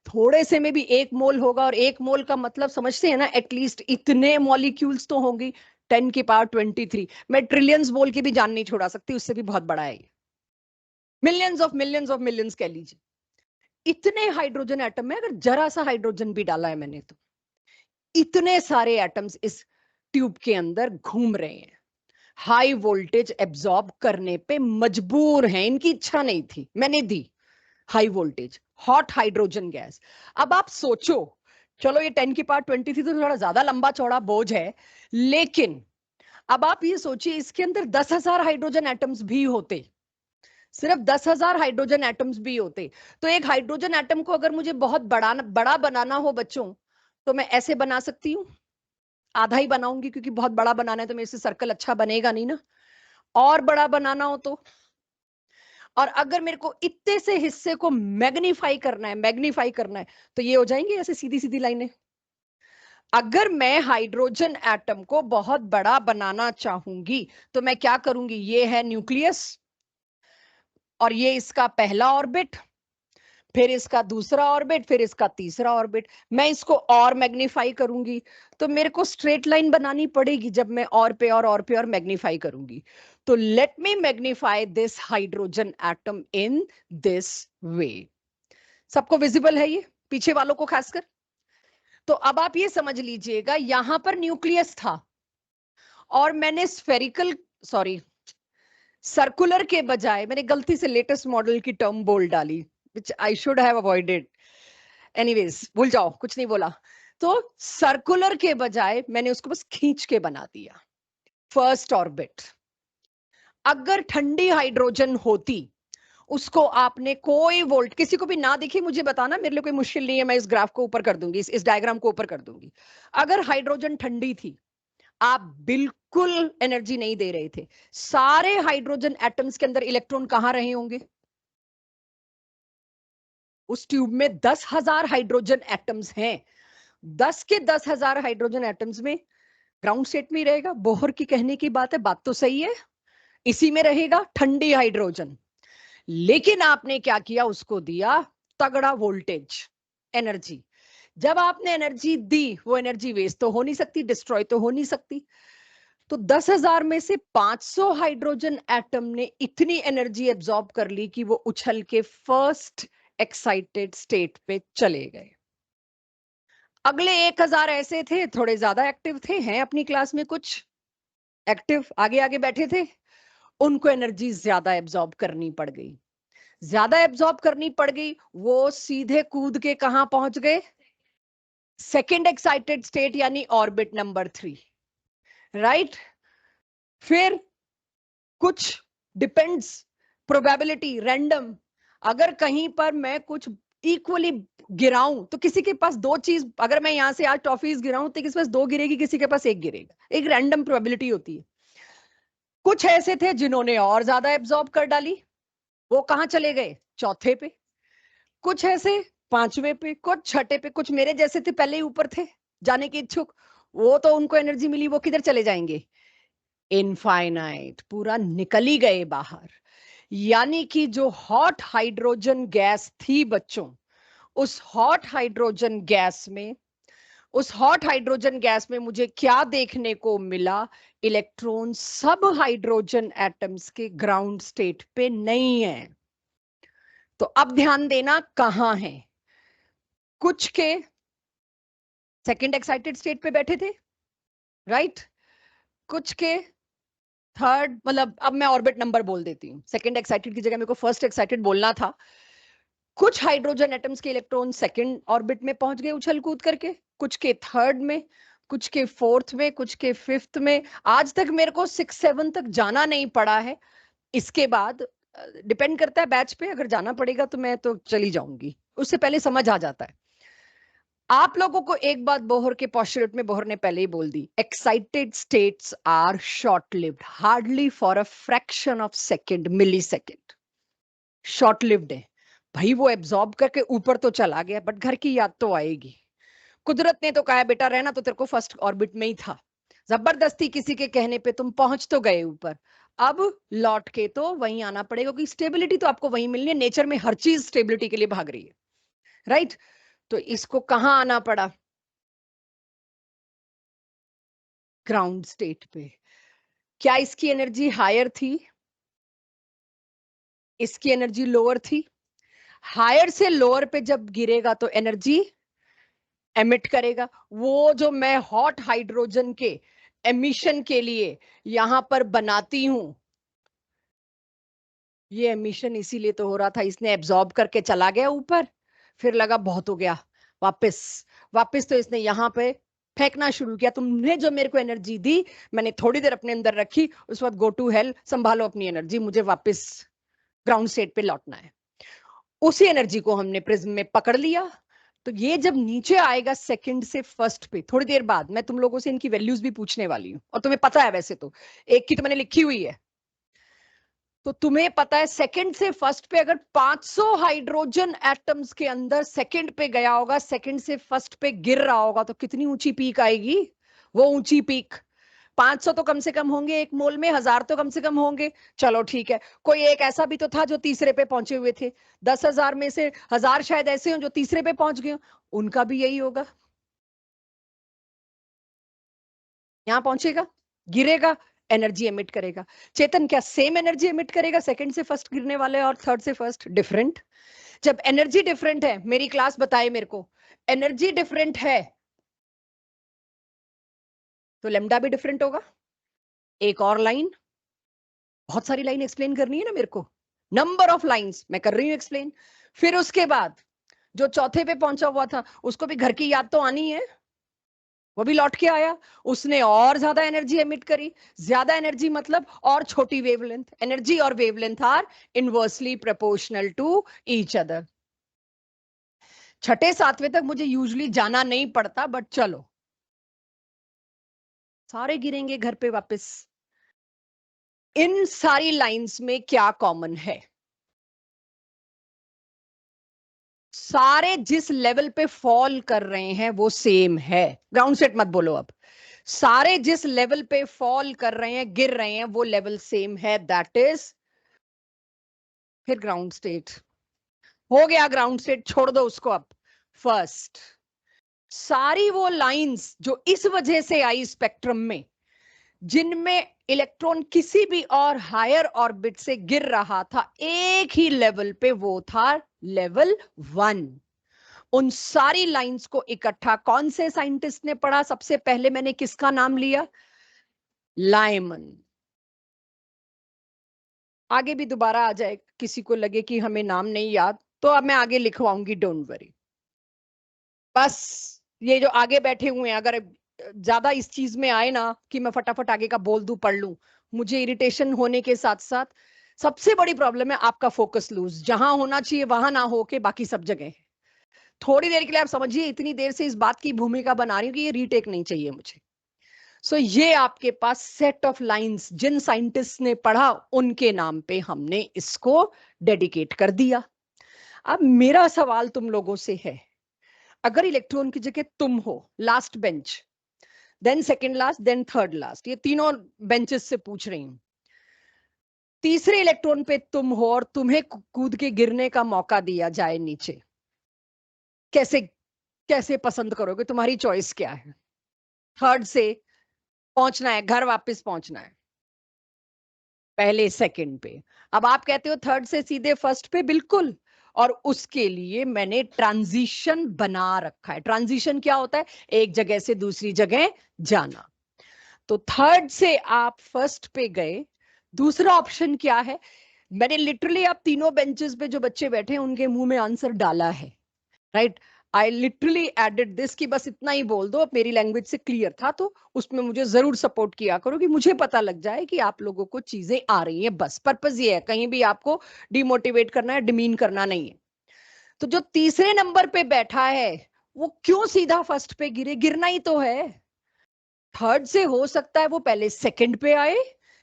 थोड़े से में भी 1 मोल होगा, और 1 मोल का मतलब समझते हैं ना, एटलीस्ट इतने मॉलिक्यूल्स तो होंगी, 10⁻23। मैं ट्रिलियंस बोल के भी जान नहीं छोड़ा सकती, उससे भी बहुत बड़ा है ये, मिलियंस ऑफ मिलियंस कह लीजिए। इतने हाइड्रोजन एटम में अगर जरा सा हाइड्रोजन भी डाला है मैंने, तो इतने सारे एटम्स इस ट्यूब के अंदर घूम रहे हैं, हाई वोल्टेज एब्जॉर्ब करने पे मजबूर हैं, इनकी इच्छा नहीं थी, मैंने दी high voltage hot hydrogen gas. अब आप सोचो, चलो ये 10⁻23 तो थोड़ा ज्यादा लंबा चौड़ा बोझ है, लेकिन अब आप ये सोचिए इसके अंदर 10,000 हाइड्रोजन एटम्स भी होते, सिर्फ 10,000 हाइड्रोजन एटम्स भी होते, तो एक हाइड्रोजन एटम को अगर मुझे बहुत बड़ा बनाना हो बच्चों, तो मैं ऐसे बना सकती हूँ, आधा ही बनाऊंगी क्योंकि बहुत बड़ा बनाना है तो मेरे से सर्कल अच्छा बनेगा नहीं ना, और बड़ा बनाना हो तो, और अगर मेरे को इतने से हिस्से को मैग्नीफाई करना है तो ये हो जाएंगे ऐसे सीधी सीधी लाइनें। अगर मैं हाइड्रोजन एटम को बहुत बड़ा बनाना चाहूंगी तो मैं क्या करूंगी, ये है न्यूक्लियस, और ये इसका पहला ऑर्बिट, फिर इसका दूसरा ऑर्बिट, फिर इसका तीसरा ऑर्बिट, मैं इसको और मैग्नीफाई करूंगी, तो मेरे को स्ट्रेट लाइन बनानी पड़ेगी जब मैं और पे और मैग्नीफाई करूंगी। तो let me magnify this hydrogen atom in this way. सबको विजिबल है ये, पीछे वालों को खासकर? तो अब आप ये समझ लीजिएगा, यहां पर न्यूक्लियस था और मैंने स्फेरिकल, सॉरी, सर्कुलर के बजाय मैंने गलती से लेटेस्ट मॉडल की टर्म बोल डाली, which I should have avoided. Anyways, भूल जाओ, कुछ नहीं बोला। तो सर्कुलर के बजाय मैंने उसको बस खींच के बना दिया फर्स्ट ऑर्बिट। अगर ठंडी हाइड्रोजन होती, उसको आपने कोई वोल्ट, किसी को भी ना दिखी मुझे बताना, मेरे लिए कोई मुश्किल नहीं है, मैं इस ग्राफ को ऊपर कर दूंगी, इस डायग्राम को ऊपर कर दूंगी। अगर हाइड्रोजन ठंडी थी, आप बिल्कुल एनर्जी नहीं दे रहे थे, सारे हाइड्रोजन एटम्स के अंदर इलेक्ट्रॉन कहां रहे होंगे? उस ट्यूब में 10,000 हाइड्रोजन एटम्स हैं, 10 के 10,000 हाइड्रोजन एटम्स में ग्राउंड स्टेट में ही रहेगा। बोहर की कहने की बात है, बात तो सही है, इसी में रहेगा ठंडी हाइड्रोजन। लेकिन आपने क्या किया, उसको दिया तगड़ा वोल्टेज, एनर्जी। जब आपने एनर्जी दी, वो एनर्जी वेस्ट तो हो नहीं सकती, डिस्ट्रॉय तो हो नहीं सकती, तो 10,000 में से 500 हाइड्रोजन एटम ने इतनी एनर्जी एब्जॉर्ब कर ली कि वो उछल के फर्स्ट एक्साइटेड स्टेट पे चले गए। अगले 1,000 ऐसे थे, थोड़े ज्यादा एक्टिव थे, हैं अपनी क्लास में कुछ एक्टिव, आगे आगे बैठे थे, उनको एनर्जी ज्यादा एब्जॉर्ब करनी पड़ गई। ज्यादा एब्जॉर्ब करनी पड़ गई, वो सीधे कूद के कहां पहुंच गए? सेकेंड एक्साइटेड स्टेट, यानी ऑर्बिट नंबर 3, राइट। फिर कुछ डिपेंड्स, प्रोबेबिलिटी, रैंडम, अगर कहीं पर मैं कुछ इक्वली गिराऊं तो किसी के पास दो चीज, अगर मैं यहां से आज टॉफीज गिराऊं तो किसी के पास दो गिरेगी, किसी के पास एक गिरेगा, एक रैंडम प्रोबेबिलिटी होती है। कुछ ऐसे थे जिन्होंने और ज्यादा एब्जॉर्ब कर डाली, वो कहां चले गए? चौथे पे। कुछ ऐसे 5वें पे, कुछ छठे पे, कुछ मेरे जैसे थे पहले ही ऊपर थे, जाने के इच्छुक, वो तो उनको एनर्जी मिली, वो किधर चले जाएंगे? इनफाइनाइट, पूरा निकल ही गए बाहर। यानी कि जो हॉट हाइड्रोजन गैस थी बच्चों, उस हॉट हाइड्रोजन गैस में, उस हॉट हाइड्रोजन गैस में मुझे क्या देखने को मिला? इलेक्ट्रॉन सब हाइड्रोजन एटम्स के ग्राउंड स्टेट पे नहीं है। तो अब ध्यान देना, कहां है? कुछ के सेकंड एक्साइटेड स्टेट पे बैठे थे, राइट, कुछ के थर्ड, मतलब अब मैं ऑर्बिट नंबर बोल देती हूँ, सेकंड एक्साइटेड की जगह मेरे को फर्स्ट एक्साइटेड बोलना था। कुछ हाइड्रोजन एटम्स के इलेक्ट्रॉन सेकंड ऑर्बिट में पहुंच गए उछल कूद करके, कुछ के थर्ड में, कुछ के फोर्थ में, कुछ के फिफ्थ में। आज तक मेरे को 6-7 तक जाना नहीं पड़ा है। इसके बाद डिपेंड करता है बैच पे, अगर जाना पड़ेगा तो मैं तो चली जाऊंगी, उससे पहले समझ आ जाता है। आप लोगों को एक बात बोहर के पोस्टुलेट में बोहर ने पहले ही बोल दी, excited states are short lived, hardly for a fraction of second, millisecond, short lived है भाई। वो एब्जॉर्ब करके ऊपर तो चला गया, बट घर की याद तो आएगी। कुदरत ने तो कहा है बेटा रहना तो तेरे को फर्स्ट ऑर्बिट में ही था, जबरदस्ती किसी के कहने पे तुम पहुंच तो गए ऊपर, अब लौट के तो वहीं आना पड़ेगा, क्योंकि स्टेबिलिटी तो आपको वहीं मिलनी है, नेचर में हर चीज स्टेबिलिटी के लिए भाग रही है, राइट। तो इसको कहाँ आना पड़ा? ग्राउंड स्टेट पे। क्या इसकी एनर्जी हायर थी? इसकी एनर्जी लोअर थी। हायर से लोअर पे जब गिरेगा तो एनर्जी एमिट करेगा। वो जो मैं हॉट हाइड्रोजन के एमिशन के लिए यहां पर बनाती हूं, ये एमिशन इसीलिए तो हो रहा था, इसने एब्जॉर्ब करके चला गया ऊपर, फिर लगा बहुत हो गया, वापस वापस तो इसने यहां पे फेंकना शुरू किया। तुमने जो मेरे को एनर्जी दी, मैंने थोड़ी देर अपने अंदर रखी, उस वक्त गो टू हेल, संभालो अपनी एनर्जी, मुझे वापस ग्राउंड स्टेट पे लौटना है। उसी एनर्जी को हमने प्रिज्म में पकड़ लिया। तो ये जब नीचे आएगा सेकंड से फर्स्ट पे, थोड़ी देर बाद मैं तुम लोगों से इनकी वैल्यूज भी पूछने वाली हूँ, और तुम्हें पता है वैसे तो, एक की तो मैंने लिखी हुई है। तो तुम्हें पता है सेकंड से फर्स्ट पे अगर 500 हाइड्रोजन एटम्स के अंदर सेकंड पे गया होगा, सेकंड से फर्स्ट पे गिर रहा होगा, तो कितनी ऊंची पीक आएगी? वो ऊंची पीक 500 तो कम से कम होंगे एक मोल में, 1000 तो कम से कम होंगे। चलो ठीक है, कोई एक ऐसा भी तो था जो तीसरे पे पहुंचे हुए थे, 10,000 में से 1000 शायद ऐसे हो जो तीसरे पे पहुंच गए, उनका भी यही होगा। यहां पहुंचेगा, गिरेगा, एनर्जी एमिट करेगा। चेतन, क्या सेम एनर्जी एमिट करेगा सेकंड से फर्स्ट गिरने वाले और थर्ड से फर्स्ट? डिफरेंट। जब एनर्जी डिफरेंट है, मेरी क्लास बताए मेरे को, एनर्जी डिफरेंट है तो लेमडा भी डिफरेंट होगा। एक और लाइन, बहुत सारी लाइन एक्सप्लेन करनी है ना मेरे को, नंबर ऑफ लाइंस मैं कर रही हूं एक्सप्लेन। फिर उसके बाद जो चौथे पे पहुंचा हुआ था, उसको भी घर की याद तो आनी है, वो भी लौट के आया, उसने और ज्यादा एनर्जी एमिट करी। ज्यादा एनर्जी मतलब और छोटी वेवलेंथ। एनर्जी और wavelength are inversely proportional to each other. छठे सातवें तक मुझे यूजुअली जाना नहीं पड़ता, बट चलो, सारे गिरेंगे घर पे वापस। इन सारी लाइंस में क्या कॉमन है? सारे जिस लेवल पे फॉल कर रहे हैं वो सेम है। ग्राउंड सेट मत बोलो अब। सारे जिस लेवल पे फॉल कर रहे हैं, गिर रहे हैं, वो लेवल सेम है, दैट इज फिर ग्राउंड स्टेट हो गया। ग्राउंड स्टेट छोड़ दो उसको अब। फर्स्ट, सारी वो लाइंस जो इस वजह से आई स्पेक्ट्रम में, जिनमें इलेक्ट्रॉन किसी भी और हायर ऑर्बिट से गिर रहा था एक ही लेवल पे, वो था लेवल 1। उन सारी लाइंस को इकट्ठा कौन से साइंटिस्ट ने पढ़ा? सबसे पहले मैंने किसका नाम लिया? लाइमन। आगे भी दोबारा आ जाए, किसी को लगे कि हमें नाम नहीं याद तो अब मैं आगे लिखवाऊंगी, डोंट वरी। बस ये जो आगे बैठे हुए हैं, अगर ज्यादा इस चीज में आए ना कि मैं फटाफट आगे का बोल दूं, पढ़ लूं, मुझे इरिटेशन होने के साथ साथ सबसे बड़ी प्रॉब्लम है आपका फोकस लूज, जहां होना चाहिए वहां ना हो के बाकी सब जगह। थोड़ी देर के लिए आप समझिए, इतनी देर से इस बात की भूमिका बना रही हूँ कि ये रीटेक नहीं चाहिए मुझे। सो ये आपके पास सेट ऑफ लाइंस, जिन साइंटिस्ट ने पढ़ा उनके नाम पे हमने इसको डेडिकेट कर दिया। अब मेरा सवाल तुम लोगों से है, अगर इलेक्ट्रॉन की जगह तुम हो, last bench, then second last, then third last, ये तीनों बेंचेस से पूछ रही हूं, तीसरे इलेक्ट्रॉन पे तुम हो और तुम्हें कूद के गिरने का मौका दिया जाए नीचे, कैसे कैसे पसंद करोगे? तुम्हारी चॉइस क्या है? थर्ड से पहुंचना है, घर वापस पहुंचना है, पहले सेकंड पे। अब आप कहते हो थर्ड से सीधे फर्स्ट पे, बिल्कुल, और उसके लिए मैंने ट्रांजिशन बना रखा है। ट्रांजिशन क्या होता है? एक जगह से दूसरी जगह जाना। तो थर्ड से आप फर्स्ट पे गए, दूसरा ऑप्शन क्या है? मैंने लिटरली आप तीनों बेंचेस पे जो बच्चे बैठे हैं उनके मुंह में आंसर डाला है, right? I literally added this, कि बस इतना ही बोल दो, अब मेरी लैंग्वेज से क्लियर था तो उसमें मुझे जरूर सपोर्ट किया करो, कि मुझे पता लग जाए कि आप लोगों को चीजें आ रही हैं। बस पर्पस ये है, कहीं भी आपको डिमोटिवेट करना है, डिमीन करना नहीं है। तो जो तीसरे नंबर पे बैठा है वो क्यों सीधा फर्स्ट पे गिरे? गिरना ही तो है। थर्ड से हो सकता है वो पहले सेकंड पे आए,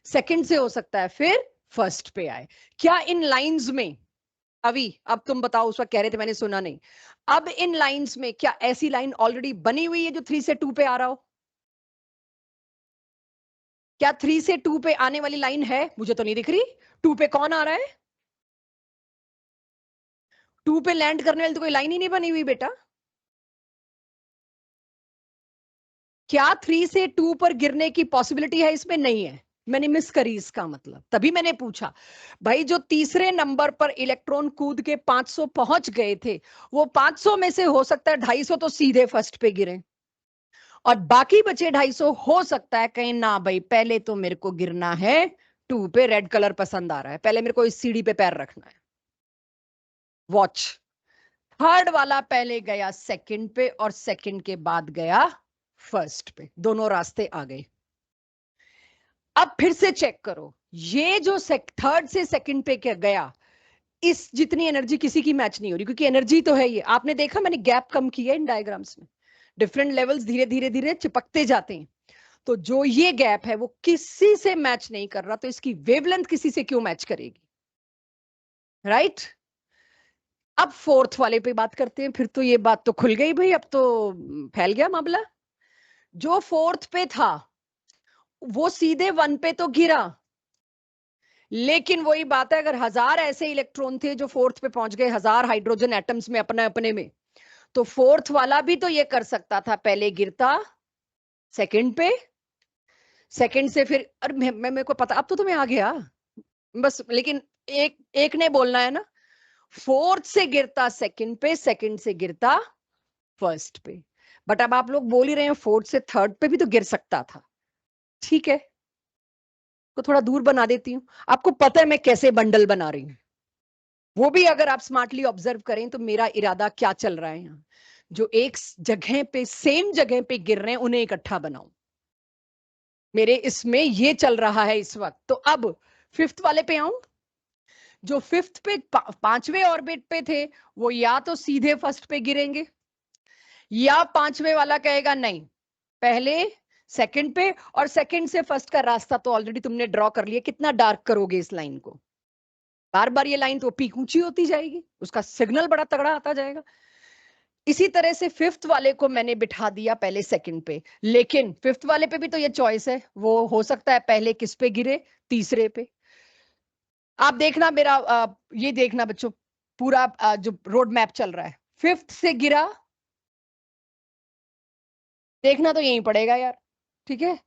सेकंड से हो सकता है फिर फर्स्ट पे आए। क्या इन लाइंस में, अभी अब तुम बताओ, उस वक्त कह रहे थे मैंने सुना नहीं, अब इन लाइंस में क्या ऐसी लाइन ऑलरेडी बनी हुई है जो 3 से 2 पे आ रहा हो? क्या 3 से 2 पे आने वाली लाइन है? मुझे तो नहीं दिख रही। 2 पे कौन आ रहा है? 2 पे लैंड करने वाली तो कोई लाइन ही नहीं बनी हुई बेटा। क्या 3 से 2 पर गिरने की पॉसिबिलिटी है? इसमें नहीं है। मैंने मिस करी, इसका मतलब तभी मैंने पूछा भाई, जो तीसरे नंबर पर इलेक्ट्रॉन कूद के 500 पहुंच गए थे, वो 500 में से हो सकता है 250 तो सीधे फर्स्ट पे गिरे, और बाकी बचे 250 हो सकता है कहीं ना भाई, पहले तो मेरे को गिरना है 2 पे, रेड कलर पसंद आ रहा है, पहले मेरे को इस सीढ़ी पे पैर रखना है। वॉच, थर्ड वाला पहले गया सेकंड पे और सेकंड के बाद गया फर्स्ट पे, दोनों रास्ते आ गए। अब फिर से चेक करो, ये जो थर्ड से सेकंड पे क्या गया, इस जितनी एनर्जी किसी की मैच नहीं हो रही, क्योंकि एनर्जी तो है ये। आपने देखा मैंने गैप कम किया इन डायग्राम्स में, डिफरेंट लेवल्स धीरे धीरे धीरे चिपकते जाते हैं। तो जो ये गैप है वो किसी से मैच नहीं कर रहा, तो इसकी वेवलेंथ किसी से क्यों मैच करेगी, राइट? अब फोर्थ वाले पे बात करते हैं, फिर तो ये बात तो खुल गई भाई, अब तो फैल गया मामला। जो फोर्थ पे था वो सीधे 1 पे तो गिरा, लेकिन वही बात है, अगर 1000 ऐसे इलेक्ट्रॉन थे जो फोर्थ पे पहुंच गए, 1000 हाइड्रोजन एटम्स में अपने अपने में, तो फोर्थ वाला भी तो ये कर सकता था, पहले गिरता सेकंड पे, सेकंड से फिर, अरे मैं मेरे को पता, अब तो तुम्हें आ गया बस, लेकिन एक एक ने बोलना है ना, फोर्थ से गिरता सेकंड पे, सेकंड से गिरता फर्स्ट पे। बट अब आप लोग बोल ही रहे हैं फोर्थ से थर्ड पे भी तो गिर सकता था, ठीक है, तो थोड़ा दूर बना देती हूँ। आपको पता है मैं कैसे बंडल बना रही हूँ, वो भी अगर आप स्मार्टली ऑब्जर्व करें तो मेरा इरादा क्या चल रहा है यहाँ, जो एक जगह पे, सेम जगह पे गिर रहे हैं उन्हें इकट्ठा बनाऊं, मेरे इसमें ये चल रहा है इस वक्त। तो अब फिफ्थ वाले पे आऊं, जो फिफ्थ पे पांचवें ऑर्बिट पे थे, वो या तो सीधे फर्स्ट पे गिरेंगे, या पांचवें वाला कहेगा नहीं, पहले सेकंड पे, और सेकंड से फर्स्ट का रास्ता तो ऑलरेडी तुमने ड्रॉ कर लिया, कितना डार्क करोगे इस लाइन को, बार बार ये लाइन तो पीक ऊंची होती जाएगी, उसका सिग्नल बड़ा तगड़ा आता जाएगा। इसी तरह से फिफ्थ वाले को मैंने बिठा दिया पहले सेकंड पे, लेकिन फिफ्थ वाले पे भी तो ये चॉइस है, वो हो सकता है पहले किस पे गिरे, तीसरे पे। आप देखना मेरा ये देखना बच्चों, पूरा जो रोड मैप चल रहा है, फिफ्थ से गिरा, देखना तो यहीं पड़ेगा यार, ठीक है,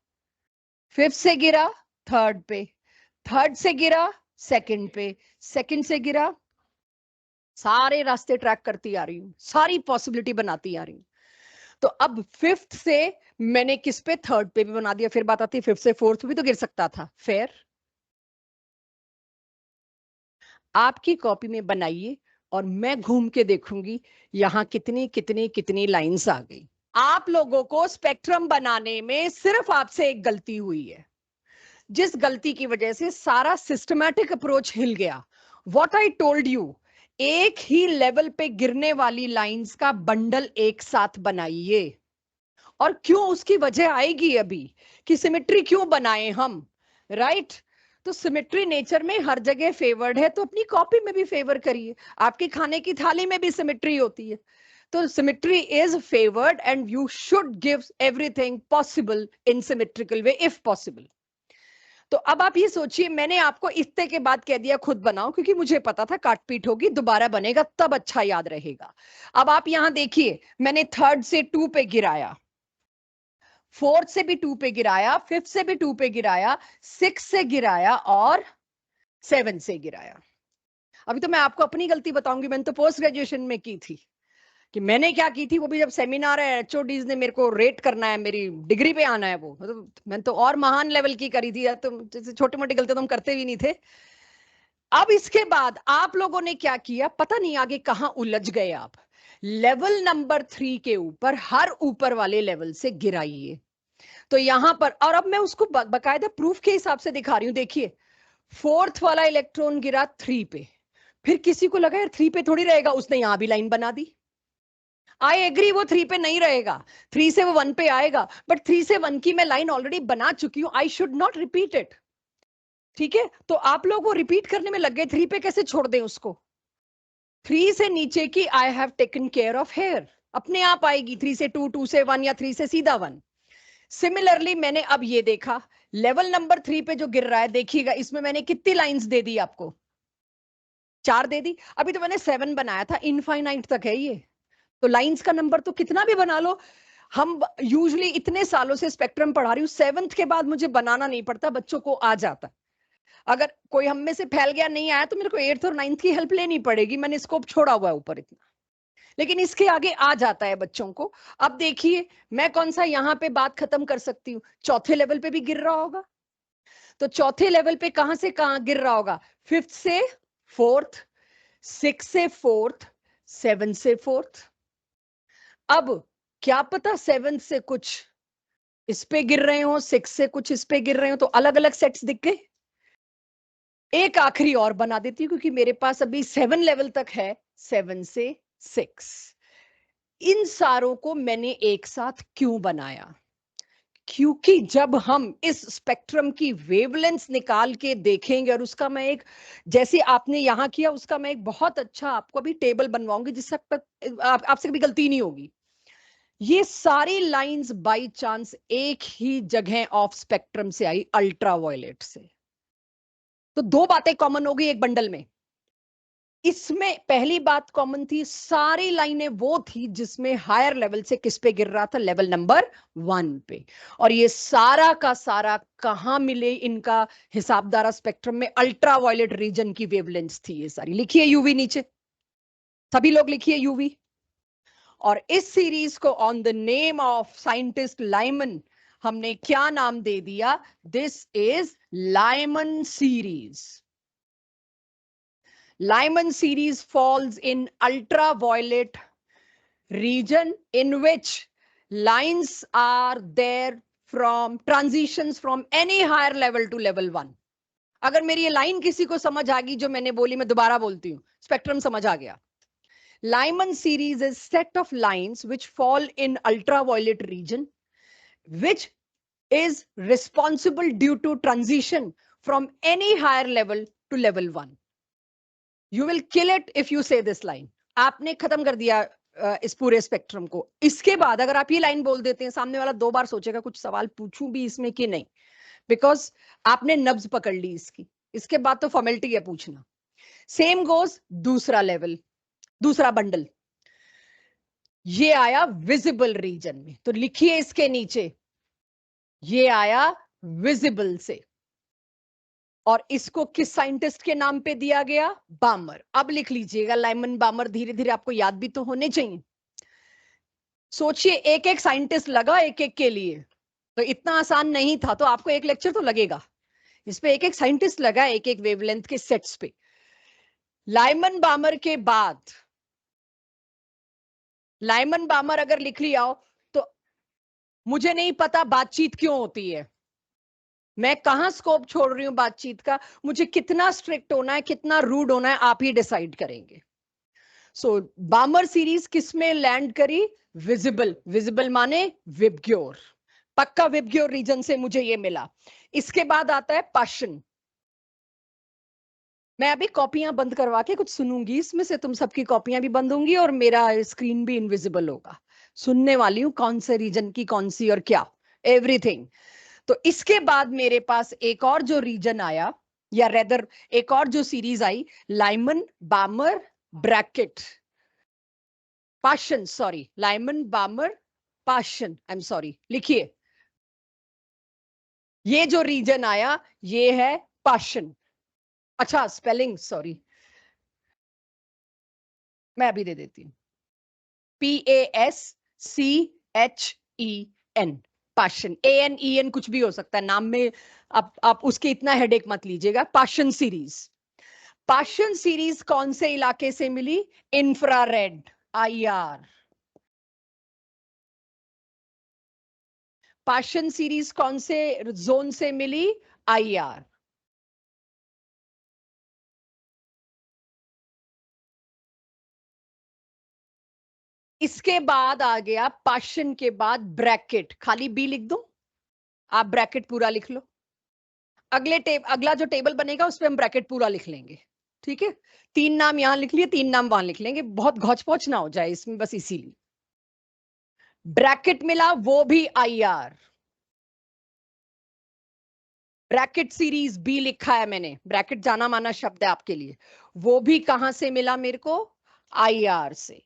फिफ्थ से गिरा थर्ड पे, थर्ड से गिरा सेकंड पे, सेकंड से गिरा, सारे रास्ते ट्रैक करती आ रही हूँ, सारी पॉसिबिलिटी बनाती आ रही हूँ। तो अब फिफ्थ से मैंने किस पे, थर्ड पे भी बना दिया, फिर बात आती है फिफ्थ से फोर्थ भी तो गिर सकता था, फेयर। आपकी कॉपी में बनाइए और मैं घूम के देखूंगी यहां कितनी कितनी कितनी लाइंस आ गई। आप लोगों को स्पेक्ट्रम बनाने में सिर्फ आपसे एक गलती हुई है, जिस गलती की वजह से सारा सिस्टमैटिक अप्रोच हिल गया। व्हाट आई टोल्ड यू, एक ही लेवल पे गिरने वाली लाइंस का बंडल एक साथ बनाइए। और क्यों, उसकी वजह आएगी अभी कि सिमेट्री क्यों बनाए हम, राइट? तो सिमेट्री नेचर में हर जगह फेवर्ड है, तो अपनी कॉपी में भी फेवर करिए, आपकी खाने की थाली में भी सिमेट्री होती है, तो symmetry is favoured and you should give everything possible in symmetrical way if possible. तो अब आप ये सोचिए, मैंने आपको इतने के बाद कह दिया खुद बनाओ, क्योंकि मुझे पता था काट पीट होगी, दोबारा बनेगा तब अच्छा याद रहेगा। अब आप यहां देखिए, मैंने थर्ड से 2 पे गिराया, फोर्थ से भी 2 पे गिराया, फिफ्थ से भी 2 पे गिराया, सिक्स से गिराया और 7 से गिराया। अभी तो मैं आपको अपनी गलती बताऊंगी, मैंने तो पोस्ट ग्रेजुएशन में की थी, कि मैंने क्या की थी, वो भी जब सेमिनार है, एचओडीज ने मेरे को रेट करना है, मेरी डिग्री पे आना है, वो तो मैंने तो और महान लेवल की करी थी, तो छोटी मोटी गलती तो हम करते भी नहीं थे। अब इसके बाद आप लोगों ने क्या किया पता नहीं, आगे कहां उलझ गए आप। लेवल नंबर 3 के ऊपर हर ऊपर वाले लेवल से गिराइए। तो यहां पर, और अब मैं उसको बकायदा प्रूफ के हिसाब से दिखा रही हूं, देखिए फोर्थ वाला इलेक्ट्रॉन गिरा 3 पे, फिर किसी को लगा यार 3 पे थोड़ी रहेगा, उसने यहां भी लाइन बना दी। आई एग्री, वो 3 पे नहीं रहेगा, 3 से वो 1 पे आएगा, बट 3 से 1 की मैं लाइन ऑलरेडी बना चुकी हूं, I should not repeat it, ठीक है? तो आप लोग वो रिपीट करने में लग गए, 3 पे कैसे छोड़ दें उसको, 3 से नीचे की I have taken care of here, अपने आप आएगी, 3 से 2, 2 से 1 या 3 से सीधा 1। सिमिलरली मैंने अब ये देखा, लेवल नंबर 3 पे जो गिर रहा है, देखिएगा इसमें मैंने कितनी लाइंस दे दी आपको, 4 दे दी, अभी तो मैंने 7 बनाया था, इनफाइनाइट तक है ये, तो लाइंस का नंबर तो कितना भी बना लो, हम यूजुअली इतने सालों से स्पेक्ट्रम पढ़ा रही हूँ, 7th के बाद मुझे बनाना नहीं पड़ता, बच्चों को आ जाता। अगर कोई हम में से फैल गया नहीं आया तो मेरे को 8th और 9th की हेल्प लेनी पड़ेगी, मैंने स्कोप छोड़ा हुआ है ऊपर इतना, लेकिन इसके आगे आ जाता है बच्चों को। अब देखिए मैं कौन सा यहाँ पे बात खत्म कर सकती हूँ, चौथे लेवल पे भी गिर रहा होगा, तो चौथे लेवल पे कहां से कहां गिर रहा होगा, 5th से 4th, 6 से 4th, 7 से 4th। अब क्या पता 7 से कुछ इस पे गिर रहे हो, 6 से कुछ इस पे गिर रहे हो, तो अलग अलग सेट्स दिख गए। एक आखिरी और बना देती हूँ क्योंकि मेरे पास अभी 7 लेवल तक है, 7 से 6। इन सारों को मैंने एक साथ क्यों बनाया, क्योंकि जब हम इस स्पेक्ट्रम की वेवलेंथ निकाल के देखेंगे, और उसका मैं एक, जैसे आपने यहां किया उसका मैं एक बहुत अच्छा आपको अभी टेबल बनवाऊंगी जिससे आपसे कभी गलती नहीं होगी। ये सारी लाइंस बाय चांस एक ही जगह ऑफ स्पेक्ट्रम से आई, अल्ट्रावायलेट से। तो दो बातें कॉमन हो गई एक बंडल में। इसमें पहली बात कॉमन थी, सारी लाइनें वो थी जिसमें हायर लेवल से किस पे गिर रहा था, लेवल नंबर 1 पे। और ये सारा का सारा कहां मिले, इनका हिसाबदारा स्पेक्ट्रम में अल्ट्रावायलेट रीजन की वेवलेंथ थी ये सारी। लिखिए यूवी नीचे, सभी लोग लिखिए यूवी। और इस सीरीज को on the name of scientist Lyman हमने क्या नाम दे दिया, this is Lyman series. Lyman series falls in ultraviolet region in which lines are there from transitions from any higher level to level 1. अगर मेरी ये लाइन किसी को समझ आ गई जो मैंने बोली, मैं दोबारा बोलती हूँ, स्पेक्ट्रम समझ आ गया। Lyman series is set of lines which fall in ultraviolet region, which is responsible due to transition from any higher level to level 1. You will kill it if you say this line. आपने खत्म कर दिया इस पूरे spectrum को। इसके बाद अगर आप ये लाइन बोल देते हैं, सामने वाला 2 बार सोचेगा कुछ सवाल पूछूं भी इसमें कि नहीं, बिकॉज आपने नब्ज पकड़ ली इसकी। इसके बाद तो फॉर्मेलिटी है पूछना। सेम गोज दूसरा लेवल, दूसरा बंडल, ये आया विजिबल रीजन में, तो लिखिए इसके नीचे, ये आया विजिबल से, और इसको किस साइंटिस्ट के नाम पे दिया गया, बामर। अब लिख लीजिएगा लाइमन बामर, धीरे धीरे आपको याद भी तो होने चाहिए। सोचिए एक एक साइंटिस्ट लगा एक एक के लिए, तो इतना आसान नहीं था, तो आपको एक लेक्चर तो लगेगा। इस पे एक एक साइंटिस्ट लगा एक एक वेवलेंथ के सेट्स पे। लाइमन बामर के बाद, लाइमन बामर अगर लिख लिया हो तो मुझे नहीं पता बातचीत क्यों होती है, मैं कहां स्कोप छोड़ रही हूं बातचीत का, मुझे कितना स्ट्रिक्ट होना है कितना रूड होना है आप ही डिसाइड करेंगे। सो बामर सीरीज किसमें लैंड करी, विजिबल। विजिबल माने विबग्योर, पक्का विबग्योर रीजन से मुझे ये मिला। इसके बाद आता है पाशन। मैं अभी कॉपियां बंद करवा के कुछ सुनूंगी, इसमें से तुम सबकी कॉपियां भी बंद होंगी और मेरा स्क्रीन भी इनविजिबल होगा। सुनने वाली हूं कौन से रीजन की कौन सी और क्या, एवरीथिंग। तो इसके बाद मेरे पास एक और जो रीजन आया, या रेदर एक और जो series I, Lyman बामर bracket Paschen, sorry Lyman Balmer Paschen, I am sorry, लिखिए ये जो रीजन आया ये है पाशन। अच्छा स्पेलिंग सॉरी, मैं अभी दे देती हूं, PASCHEN, पाशन। ANEN कुछ भी हो सकता है नाम में, आप उसके इतना हेडेक मत लीजिएगा। पाशन सीरीज, पाशन सीरीज कौन से इलाके से मिली, इंफ्रारेड, IR। पाशन सीरीज कौन से जोन से मिली, IR। इसके बाद आ गया पाशन के बाद ब्रैकेट, खाली बी लिख दो, आप ब्रैकेट पूरा लिख लो। अगला जो टेबल बनेगा उसपे हम ब्रैकेट पूरा लिख लेंगे, ठीक है। 3 नाम यहां लिख लिए, 3 नाम वहां लिख लेंगे, बहुत घौच पौच ना हो जाए इसमें, बस इसीलिए। ब्रैकेट मिला वो भी IR, ब्रैकेट सीरीज बी लिखा है मैंने, ब्रैकेट जाना माना शब्द है आपके लिए, वो भी कहां से मिला मेरे को, IR से।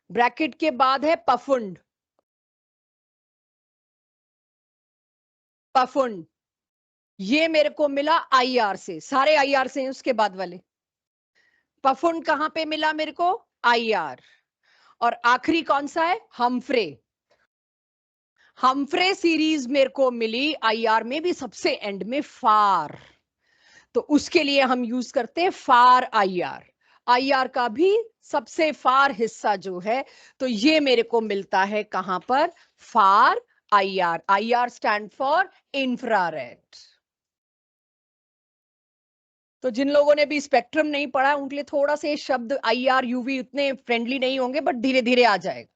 ब्रैकेट के बाद है पफुंड, पफुंड, ये मेरे को मिला IR से, सारे IR से हैं उसके बाद वाले। पफुंड कहां पे मिला मेरे को? IR। और आखिरी कौन सा है? हम्फ्रे। हम्फ्रे सीरीज मेरे को मिली IR में भी सबसे एंड में फार, तो उसके लिए हम यूज करते हैं फार IR। IR का भी सबसे फार हिस्सा जो है, तो ये मेरे को मिलता है कहां पर? फार IR। IR stand for infrared. तो जिन लोगों ने भी स्पेक्ट्रम नहीं पढ़ा उनके लिए थोड़ा से शब्द IR UV उतने फ्रेंडली नहीं होंगे, बट धीरे धीरे आ जाएगा।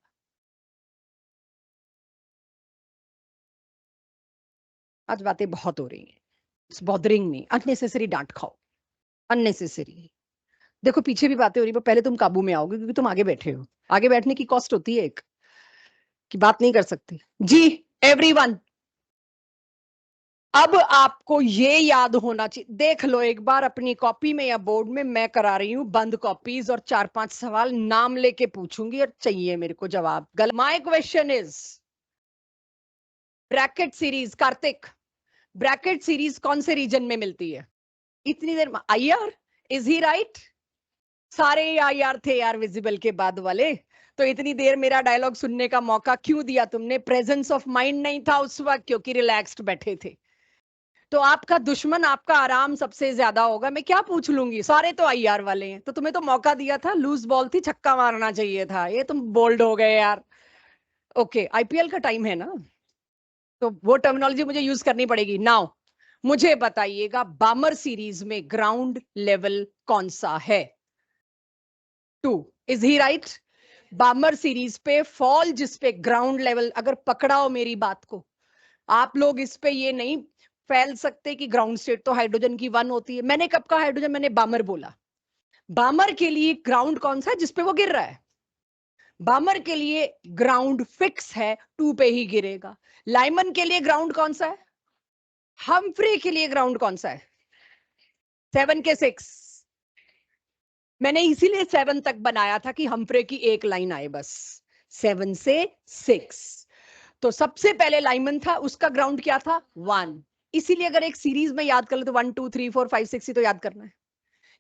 आज बातें बहुत हो रही हैं, इट्स बॉदरिंग मी। अननेसेसरी डांट खाओ, अननेसेसरी। देखो पीछे भी बातें हो रही है, पर पहले तुम काबू में आओगे क्योंकि तुम आगे बैठे हो। आगे बैठने की कॉस्ट होती है एक, कि बात नहीं कर सकते जी। एवरीवन, अब आपको ये याद होना चाहिए, देख लो एक बार अपनी कॉपी में या बोर्ड में, मैं करा रही हूं बंद कॉपीज, और 4-5 सवाल नाम लेके पूछूंगी और चाहिए मेरे को जवाब। My question is Brackett series. Kartik, Brackett series कौन से रीजन में मिलती है? इतनी देर IR, इज ही राइट? सारे IR थे यार विजिबल के बाद वाले, तो इतनी देर मेरा डायलॉग सुनने का मौका क्यों दिया तुमने? प्रेजेंस ऑफ माइंड नहीं था उस वक्त, क्योंकि रिलैक्स्ड बैठे थे। तो आपका दुश्मन आपका आराम सबसे ज्यादा होगा। मैं क्या पूछ लूंगी, सारे तो IR वाले हैं, तो तुम्हें तो मौका दिया था, लूज बॉल थी, छक्का मारना चाहिए था। ये तुम बोल्ड हो गए यार। ओके, IPL का टाइम है ना, तो वो टर्मिनोलॉजी मुझे यूज करनी पड़ेगी। नाउ मुझे बताइएगा, बामर सीरीज में ग्राउंड लेवल कौन सा है? 2, इज ही राइट? बामर सीरीज पे फॉल, जिसपे ग्राउंड लेवल, अगर पकड़ाओ मेरी बात को, आप लोग इस पे ये नहीं फैल सकते कि ग्राउंड स्टेट तो हाइड्रोजन की 1 होती है। मैंने कब कहा हाइड्रोजन? मैंने बामर बोला। बामर के लिए ग्राउंड कौन सा है जिसपे वो गिर रहा है? बामर के लिए ग्राउंड फिक्स है, 2 पे ही गिरेगा। लाइमन के लिए ग्राउंड कौन सा है? हम्फ्रे के लिए ग्राउंड कौन सा है? 7 के 6। मैंने इसीलिए 7 तक बनाया था कि हम्फ्रे की एक लाइन आए बस, 7 से 6। तो सबसे पहले लाइमन था, उसका ग्राउंड क्या था? 1। इसीलिए अगर एक सीरीज में याद कर लो तो 1 2 3 4 5 6 ही तो याद करना है,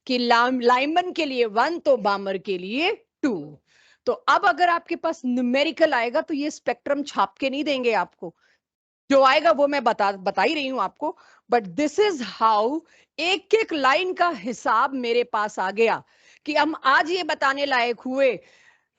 कि लाइमन के लिए 1 तो बामर के लिए 2। तो अब अगर आपके पास न्यूमेरिकल आएगा तो ये स्पेक्ट्रम छाप के नहीं देंगे आपको, जो आएगा वो मैं बता ही रही हूं आपको। बट दिस इज हाउ एक एक लाइन का हिसाब मेरे पास आ गया, कि हम आज ये बताने लायक हुए।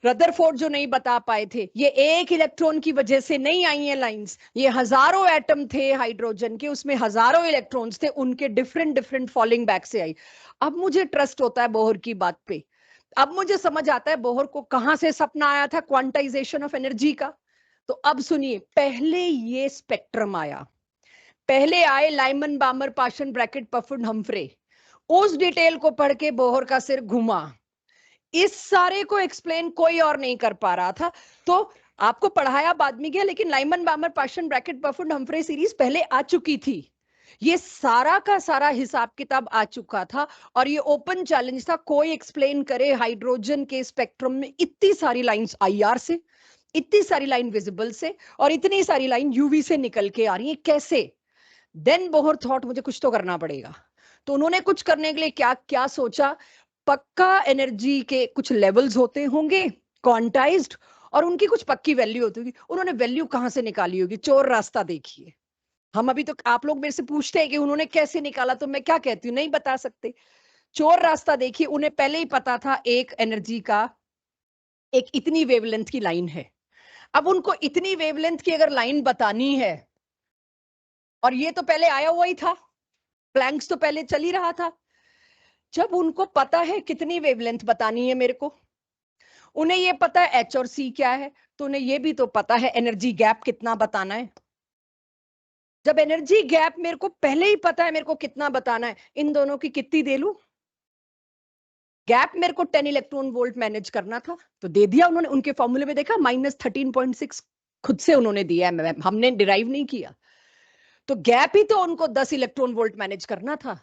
रदरफोर्ड जो नहीं बता पाए थे, ये एक इलेक्ट्रॉन की वजह से नहीं आई है लाइंस, ये हजारों एटम थे हाइड्रोजन के, उसमें हजारों इलेक्ट्रॉन्स थे, उनके डिफरेंट डिफरेंट फॉलिंग बैक से आई। अब मुझे ट्रस्ट होता है बोहर की बात पे। अब मुझे समझ आता है बोहर को कहां से सपना आया था क्वांटाइजेशन ऑफ एनर्जी का। तो अब सुनिए, पहले ये स्पेक्ट्रम आया, पहले आए Lyman, Balmer, Paschen, bracket, पफुंड, Humphrey. उस डिटेल को पढ़ के बोहर का सिर घुमा। इस सारे को एक्सप्लेन कोई और नहीं कर पा रहा था, तो आपको पढ़ाया बाद में गया, लेकिन Lyman, Balmer, Paschen, bracket, पफुंड, Humphrey series पहले आ चुकी थी। ये सारा का सारा हिसाब किताब आ चुका था, और ये ओपन चैलेंज था, कोई एक्सप्लेन करे हाइड्रोजन के स्पेक्ट्रम में इतनी सारी लाइंस IR से, इतनी सारी लाइन विजिबल से, और इतनी सारी लाइन UV से निकल के आ रही है, कैसे? देन बोहर थॉट मुझे कुछ तो करना पड़ेगा। तो उन्होंने कुछ करने के लिए क्या क्या सोचा? पक्का एनर्जी के कुछ लेवल्स होते होंगे क्वांटाइज्ड, और उनकी कुछ पक्की वैल्यू होती होगी। उन्होंने वैल्यू कहां से निकाली होगी? चोर रास्ता देखिए। हम अभी तो, आप लोग मेरे से पूछते हैं कि उन्होंने कैसे निकाला, तो मैं क्या कहती हूँ, नहीं बता सकते। चोर रास्ता देखिए, उन्हें पहले ही पता था एक एनर्जी का एक इतनी वेवलेंथ की लाइन है। अब उनको इतनी वेवलेंथ की अगर लाइन बतानी है, और ये तो पहले आया हुआ ही था, प्लैंक्स तो पहले चल ही रहा था। जब उनको पता है कितनी वेवलेंथ बतानी है मेरे को, उन्हें ये पता है H और C क्या है, तो उन्हें ये भी तो पता है एनर्जी गैप कितना बताना है। जब एनर्जी गैप मेरे को पहले ही पता है मेरे को कितना बताना है, इन दोनों की कितनी दे लूं? गैप मेरे को 10 इलेक्ट्रॉन वोल्ट मैनेज करना था, तो दे दिया उन्होंने। उनके फॉर्मूले में देखा, -13.6 खुद से उन्होंने दिया है, हमने डिराइव नहीं किया। तो गैप ही तो उनको 10 इलेक्ट्रॉन वोल्ट मैनेज करना था,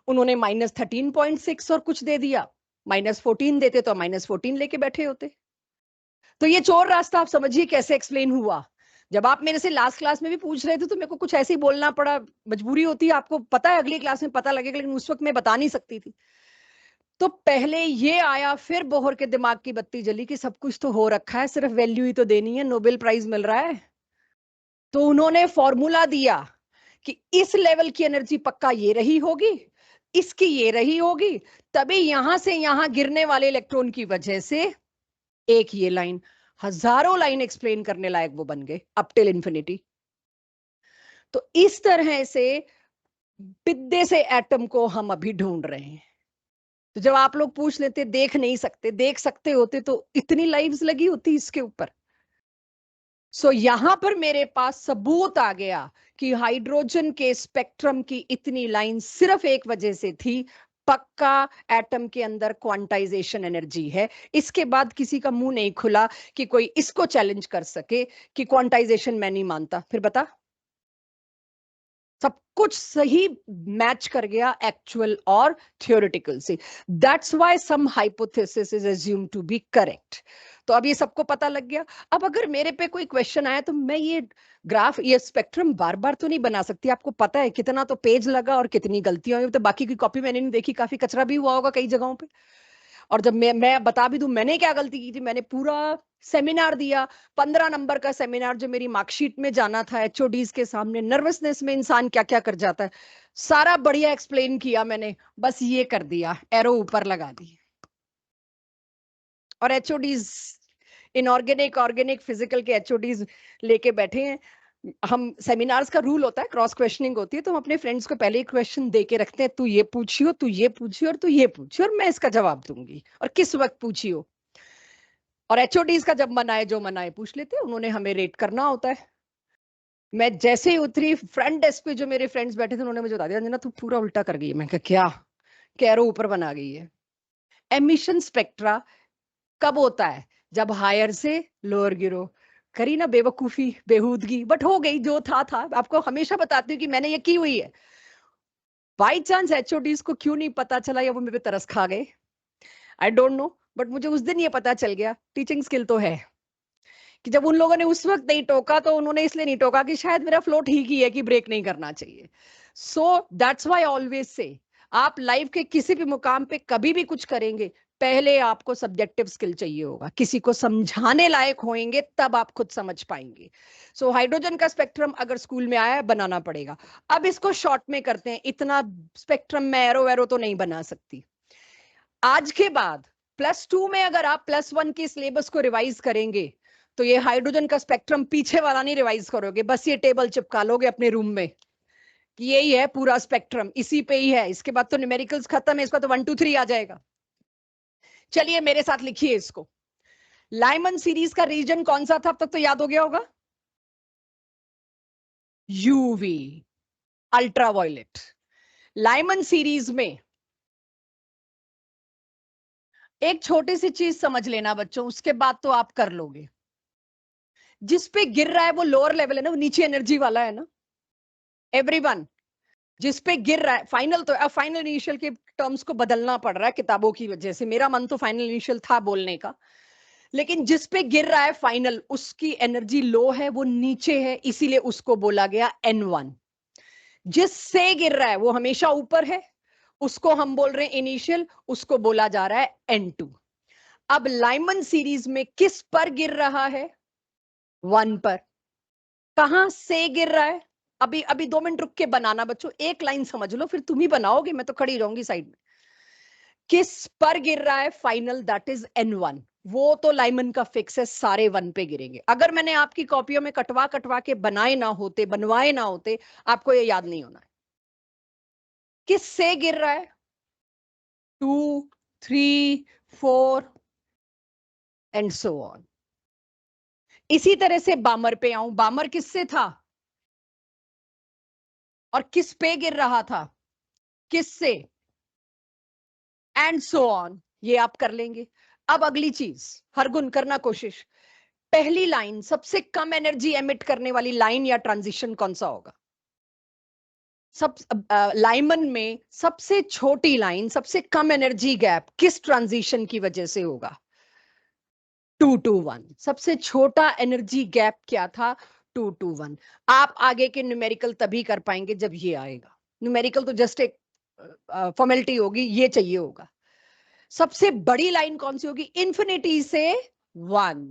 उन्होंने -13.6 और कुछ दे दिया। -14 देते तो -14 लेके बैठे होते। तो ये चोर रास्ता आप समझिए कैसे एक्सप्लेन हुआ। जब आप मेरे से लास्ट क्लास में भी पूछ रहे थे तो मेरे को कुछ ऐसे ही बोलना पड़ा, मजबूरी होती है, आपको पता है अगली क्लास में पता लगेगा, लेकिन उस वक्त मैं बता नहीं सकती थी। तो पहले ये आया, फिर बोहर के दिमाग की बत्ती जली कि सब कुछ तो हो रखा है, सिर्फ वैल्यू ही तो देनी है, नोबेल प्राइज मिल रहा है। तो उन्होंने फॉर्मूला दिया कि इस लेवल की एनर्जी पक्का ये रही होगी, इसकी ये रही होगी, तभी यहां से यहां गिरने वाले इलेक्ट्रॉन की वजह से एक ये लाइन, हजारों लाइन एक्सप्लेन करने लायक वो बन गए अप टिल इंफिनिटी। तो इस तरह से पिद्दे से एटम को हम अभी ढूंढ रहे हैं। तो जब आप लोग पूछ लेते देख नहीं सकते, देख सकते होते तो इतनी लाइव्स लगी होती इसके ऊपर। सो यहां पर मेरे पास सबूत आ गया कि हाइड्रोजन के स्पेक्ट्रम की इतनी लाइन सिर्फ एक वजह से थी, पक्का एटम के अंदर क्वांटाइजेशन एनर्जी है। इसके बाद किसी का मुंह नहीं खुला कि कोई इसको चैलेंज कर सके कि क्वांटाइजेशन मैं नहीं मानता। फिर बता, सब कुछ सही मैच कर गया एक्चुअल और थियोरेटिकल से। That's why some hypothesis is assumed to be correct. तो अब ये सबको पता लग गया। अब अगर मेरे पे कोई क्वेश्चन आया तो मैं ये ग्राफ, ये स्पेक्ट्रम बार बार तो नहीं बना सकती। आपको पता है कितना तो पेज लगा और कितनी गलतियां हुई। तो बाकी की कॉपी मैंने नहीं देखी, काफी कचरा भी हुआ होगा कई जगहों पे। और जब मैं बता भी दूं मैंने क्या गलती की थी, मैंने पूरा सेमिनार दिया, 15 नंबर का सेमिनार, जो मेरी मार्कशीट में जाना था एचओडीज के सामने, नर्वसनेस में इंसान क्या क्या कर जाता है, सारा बढ़िया एक्सप्लेन किया मैंने। बस ये कर दिया, एरो ऊपर लगा दी। और एचओडीज, इनऑर्गेनिक ऑर्गेनिक फिजिकल के एचओडीज लेके बैठे हैं। हम सेमिनार्स का रूल होता है, क्रॉस क्वेश्चनिंग होती है, तो हम अपने फ्रेंड्स को पहले ही क्वेश्चन दे के रखते हैं, तू ये पूछियो, तू ये पूछियो, और तू ये पूछियो, और मैं इसका जवाब दूंगी, और किस वक्त पूछियो। और एचओडीज का जब मन आए जो मन आए पूछ लेते हैं, उन्होंने हमें रेट करना होता है। मैं जैसे ही उतरी, फ्रंट डेस्क पे जो मेरे फ्रेंड्स बैठे थे उन्होंने मुझे बता दिया, अंजना तू पूरा उल्टा कर गई है। मैं कहा क्या? कैरो ऊपर बना गई है। एमिशन स्पेक्ट्रा कब होता है? जब हायर से लोअर गिरो। करी ना बेवकूफी, बेहूदगी, बट हो गई, जो था। आपको हमेशा बताती हूँ कि मैंने ये की हुई है। बाई चांस एचओडीज को क्यों नहीं पता चला, या वो मेरे पे तरस खा गए, आई डोंट नो, बट मुझे उस दिन ये पता चल गया, टीचिंग स्किल तो है, कि जब उन लोगों ने उस वक्त नहीं टोका तो उन्होंने इसलिए नहीं टोका कि शायद मेरा फ्लो ठीक ही है कि ब्रेक नहीं करना चाहिए। So that's why always say, आप लाइफ के किसी भी मुकाम पे कभी भी कुछ करेंगे, पहले आपको सब्जेक्टिव स्किल चाहिए होगा, किसी को समझाने लायक होंगे तब आप खुद समझ पाएंगे। सो हाइड्रोजन का स्पेक्ट्रम अगर स्कूल में आया, बनाना पड़ेगा। अब इसको शॉर्ट में करते हैं, इतना स्पेक्ट्रम में एरो एरो तो नहीं बना सकती। आज के बाद +2 में अगर आप +1 के सिलेबस को रिवाइज करेंगे तो ये हाइड्रोजन का स्पेक्ट्रम पीछे वाला नहीं रिवाइज करोगे, बस ये टेबल चिपका लोगे अपने रूम में कि यही है पूरा स्पेक्ट्रम, इसी पे ही है। इसके बाद तो न्यूमेरिकल्स खत्म है, इसका तो 1 2 3 आ जाएगा। चलिए मेरे साथ लिखिए इसको। लाइमन सीरीज का रीजन कौन सा था? अब तक तो याद हो गया होगा, यूवी, अल्ट्रावायलेट। लाइमन सीरीज में एक छोटी सी चीज समझ लेना बच्चों, उसके बाद तो आप कर लोगे। जिस पे गिर रहा है वो लोअर लेवल है ना, वो नीचे एनर्जी वाला है ना एवरीवन। जिस पे गिर रहा है, फाइनल तो, अब फाइनल इनिशियल के टर्म्स को बदलना पड़ रहा है किताबों की वजह से, मेरा मन तो फाइनल इनिशियल था बोलने का, लेकिन जिस पे गिर रहा है फाइनल, उसकी एनर्जी लो है, वो नीचे है, इसीलिए उसको बोला गया N1। जिससे गिर रहा है वो हमेशा ऊपर है, उसको हम बोल रहे हैं इनिशियल, उसको बोला जा रहा है N2। अब लाइमन सीरीज में किस पर गिर रहा है? 1 पर। कहां से गिर रहा है? अभी अभी 2 मिनट रुक के बनाना बच्चों, एक लाइन समझ लो, फिर तुम ही बनाओगे, मैं तो खड़ी रहूंगी साइड में। किस पर गिर रहा है फाइनल? That is N1। वो तो लाइमन का फिक्स है, सारे 1 पे गिरेंगे। अगर मैंने आपकी कॉपियों में कटवा कटवा के बनाए ना होते, बनवाए ना होते, आपको ये याद नहीं होना है। किस से गिर रहा है? 2 3 4 एंड सो ऑन। इसी तरह से बामर पे आऊं, बामर किससे था और किस पे गिर रहा था? किससे? And so on. ये आप कर लेंगे। अब अगली चीज, हर गुण करना कोशिश। पहली लाइन, सबसे कम एनर्जी एमिट करने वाली लाइन या ट्रांजिशन कौन सा होगा? सब लाइमन में सबसे छोटी लाइन, सबसे कम एनर्जी गैप किस ट्रांजिशन की वजह से होगा? 2 to 1। सबसे छोटा एनर्जी गैप क्या था? 2 to 1। आप आगे के न्यूमेरिकल तभी कर पाएंगे जब ये आएगा। न्यूमेरिकल तो जस्ट एक फॉर्मेलिटी होगी, ये चाहिए होगा। सबसे बड़ी लाइन कौन सी होगी? इन्फिनिटी से 1।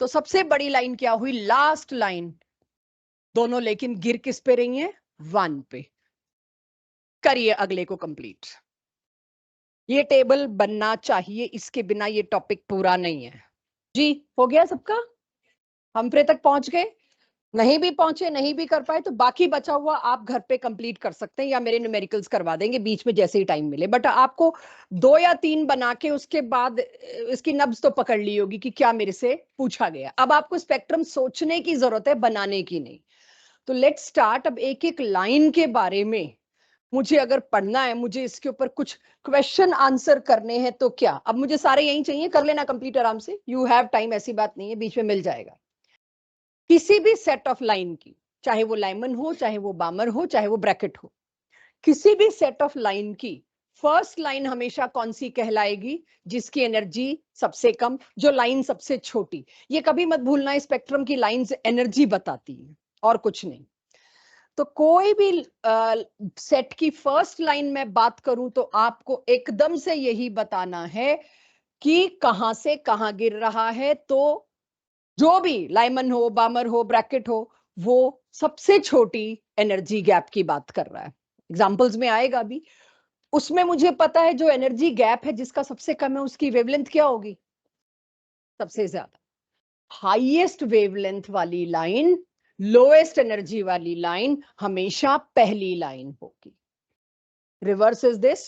तो सबसे बड़ी लाइन क्या हुई? Last line. दोनों लेकिन गिर किस पे रही है? 1 पे। करिए अगले को कंप्लीट। ये टेबल बनना चाहिए, इसके बिना ये टॉपिक पूरा नहीं है। जी हो गया सबका? हम पे तक पहुंच गए? नहीं भी पहुंचे, नहीं भी कर पाए, तो बाकी बचा हुआ आप घर पे कंप्लीट कर सकते हैं या मेरे न्यूमेरिकल्स करवा देंगे बीच में जैसे ही टाइम मिले। बट आपको 2 या 3 बना के उसके बाद इसकी नब्ज तो पकड़ ली होगी कि क्या मेरे से पूछा गया। अब आपको स्पेक्ट्रम सोचने की जरूरत है, बनाने की नहीं। तो लेट्स स्टार्ट। अब एक एक लाइन के बारे में मुझे अगर पढ़ना है, मुझे इसके ऊपर कुछ क्वेश्चन आंसर करने हैं, तो क्या अब मुझे सारे यही चाहिए? कर लेना कंप्लीट आराम से, यू हैव टाइम, ऐसी बात नहीं है, बीच में मिल जाएगा। किसी भी सेट ऑफ लाइन की, चाहे वो लाइमन हो, चाहे वो बामर हो, चाहे वो ब्रैकेट हो, किसी भी सेट ऑफ लाइन की फर्स्ट लाइन हमेशा कौन सी कहलाएगी? जिसकी एनर्जी सबसे कम, जो लाइन सबसे छोटी। ये कभी मत भूलना, स्पेक्ट्रम की लाइंस एनर्जी बताती है और कुछ नहीं। तो कोई भी सेट की फर्स्ट लाइन में बात करूं तो आपको एकदम से यही बताना है कि कहां से कहां गिर रहा है। तो जो भी लाइमन हो, बामर हो, ब्रैकेट हो, वो सबसे छोटी एनर्जी गैप की बात कर रहा है। एग्जांपल्स में आएगा भी। उसमें मुझे पता है जो एनर्जी गैप है जिसका सबसे कम है, उसकी वेवलेंथ क्या होगी? सबसे ज्यादा। हाईएस्ट वेवलेंथ वाली लाइन, लोएस्ट एनर्जी वाली लाइन हमेशा पहली लाइन होगी। Reverse is this.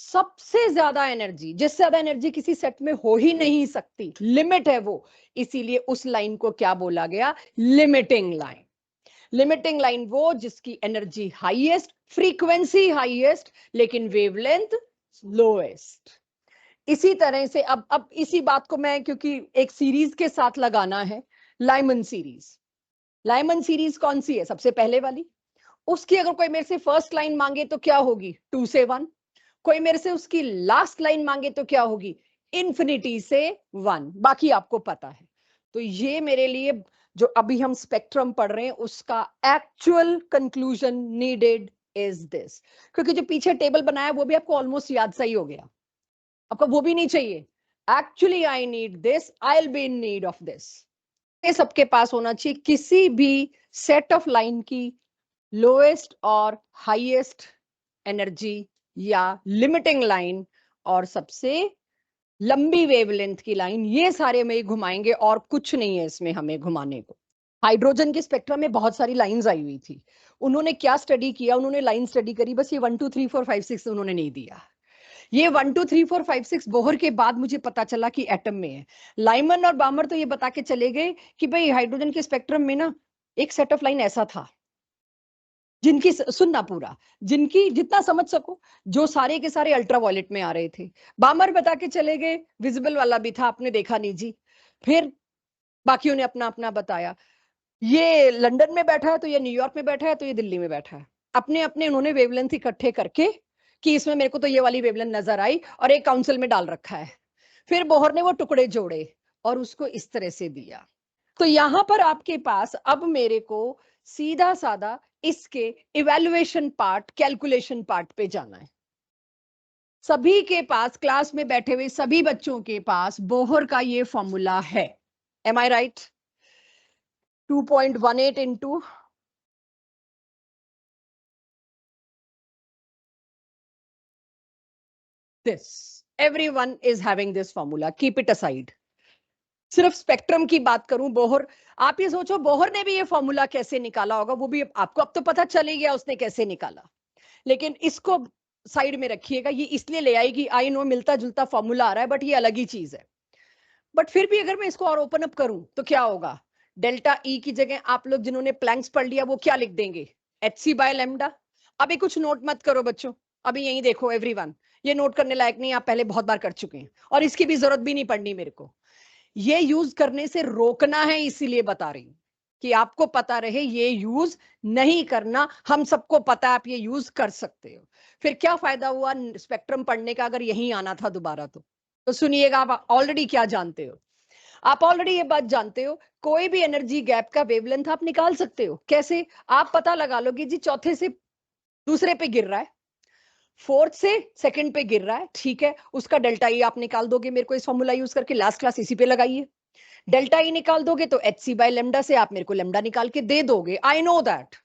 सबसे ज्यादा एनर्जी, जिससे ज्यादा एनर्जी किसी सेट में हो ही नहीं सकती, लिमिट है वो, इसीलिए उस लाइन को क्या बोला गया? Limiting line. लिमिटिंग लाइन वो जिसकी एनर्जी हाईएस्ट, फ्रीक्वेंसी हाईएस्ट, लेकिन वेवलेंथ लोएस्ट। इसी तरह से अब इसी बात को मैं, क्योंकि एक सीरीज के साथ लगाना है, लाइमन सीरीज। लाइमन सीरीज कौन सी है? सबसे पहले वाली। उसकी अगर कोई मेरे से फर्स्ट लाइन मांगे तो क्या होगी? 2 से 1। कोई मेरे से उसकी लास्ट लाइन मांगे तो क्या होगी? इन्फिनिटी से 1। बाकी आपको पता है। तो ये मेरे लिए जो अभी हम स्पेक्ट्रम पढ़ रहे हैं उसका actual conclusion needed is this. क्योंकि जो पीछे टेबल बनाया वो भी आपको ऑलमोस्ट याद सा ही हो गया, आपको वो भी नहीं चाहिए। Actually I need this, I will be in need of this. ये सबके पास होना चाहिए। किसी भी सेट ऑफ लाइन की लोएस्ट और हाईएस्ट एनर्जी या लिमिटिंग लाइन और सबसे लंबी वेवलेंथ की लाइन, ये सारे में घुमाएंगे और कुछ नहीं है इसमें हमें घुमाने को। हाइड्रोजन के स्पेक्ट्रम में बहुत सारी लाइंस आई हुई थी। उन्होंने क्या स्टडी किया? उन्होंने लाइन स्टडी करी, बस ये 1 2 3 4 5 6 उन्होंने नहीं दिया। ये 1 2 3 4 5 6 बोहर के बाद मुझे पता चला कि एटम में है। लाइमन और बामर तो ये बता के चले गए कि भाई हाइड्रोजन के स्पेक्ट्रम में ना एक सेट ऑफ लाइन ऐसा था, जिनकी सुनना पूरा, जिनकी जितना समझ सको, जो सारे के सारे अल्ट्रावायलेट में आ रहे थे। बामर बता के चले गए विजिबल वाला भी था, आपने देखा नहीं जी। फिर बाकियों ने अपना अपना बताया। ये लंदन में बैठा है तो ये न्यूयॉर्क में बैठा है तो ये दिल्ली में बैठा है। अपने अपने उन्होंने वेवलेंथ इकट्ठे करके कि इसमें मेरे को तो ये वाली वेवलेंथ नजर आई और एक काउंसिल में डाल रखा है। फिर बोहर ने वो टुकड़े जोड़े और उसको इस तरह से दिया। तो यहां पर आपके पास अब मेरे को सीधा साधा इसके इवैल्यूएशन पार्ट, कैलकुलेशन पार्ट पे जाना है। सभी के पास, क्लास में बैठे हुए सभी बच्चों के पास बोहर का ये फॉर्मूला है। Am I right? 2.18 into this, everyone is having this formula, keep it aside। सिर्फ स्पेक्ट्रम की बात करूं, बोहर, आप ये सोचो बोहर ने भी ये फॉर्मूला कैसे निकाला होगा, वो भी आपको अब तो पता चल ही गया उसने कैसे निकाला। लेकिन इसको साइड में रखिएगा, ये इसलिए ले आएगी, आई नो मिलता जुलता फॉर्मूला आ रहा है बट ये अलग ही चीज है। बट फिर भी अगर मैं इसको और ओपन अप करूं तो क्या होगा? डेल्टा ई की जगह आप लोग जिन्होंने प्लैंक्स पढ़ लिया वो क्या लिख देंगे? hc/λ। अभी कुछ नोट मत करो बच्चों, अभी यही देखो एवरीवन, ये नोट करने लायक नहीं, आप पहले बहुत बार कर चुके हैं और इसकी भी जरूरत भी नहीं पड़नी मेरे को। ये यूज करने से रोकना है, इसीलिए बता रही हूं कि आपको पता रहे ये यूज नहीं करना। हम सबको पता है आप ये यूज कर सकते हो। फिर क्या फायदा हुआ स्पेक्ट्रम पढ़ने का अगर यहीं आना था दोबारा? तो सुनिएगा, आप ऑलरेडी क्या जानते हो। आप ऑलरेडी ये बात जानते हो, कोई भी एनर्जी गैप का वेवलेंथ आप निकाल सकते हो। कैसे? आप पता लगा लो कि जी चौथे से दूसरे पे गिर रहा है, फोर्थ से सेकंड पे गिर रहा है, ठीक है, उसका डेल्टा ई आप निकाल दोगे मेरे को इस फॉर्मूला यूज करके, लास्ट क्लास इसी पे लगाइए। डेल्टा ई निकाल दोगे तो एच सी बाय लेमडा से आप मेरे को लेमडा निकाल के दे दोगे, आई नो दैट।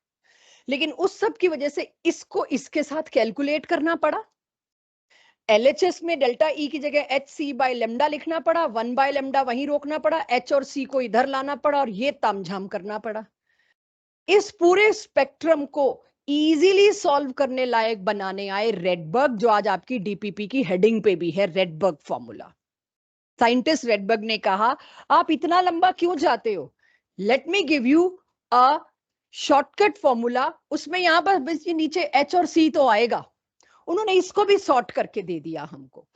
लेकिन उस सब की वजह से इसको इसके साथ कैलकुलेट करना पड़ा। एलएचएस में डेल्टा ई की जगह एच सी बाय लेमडा लिखना पड़ा, 1 बाय लेमडा वहीं रोकना पड़ा, एच और सी को इधर लाना पड़ा, और ये तामझाम करना पड़ा। इस पूरे स्पेक्ट्रम को इजीली सॉल्व करने लायक बनाने आए रेडबर्ग, जो आज आपकी डीपीपी की हेडिंग पे भी है, रेडबर्ग फॉर्मूला। साइंटिस्ट रेडबर्ग ने कहा आप इतना लंबा क्यों जाते हो, let me give you a shortcut formula, उसमें यहां पर नीचे एच और सी तो आएगा, उन्होंने इसको भी सॉर्ट करके दे दिया हमको।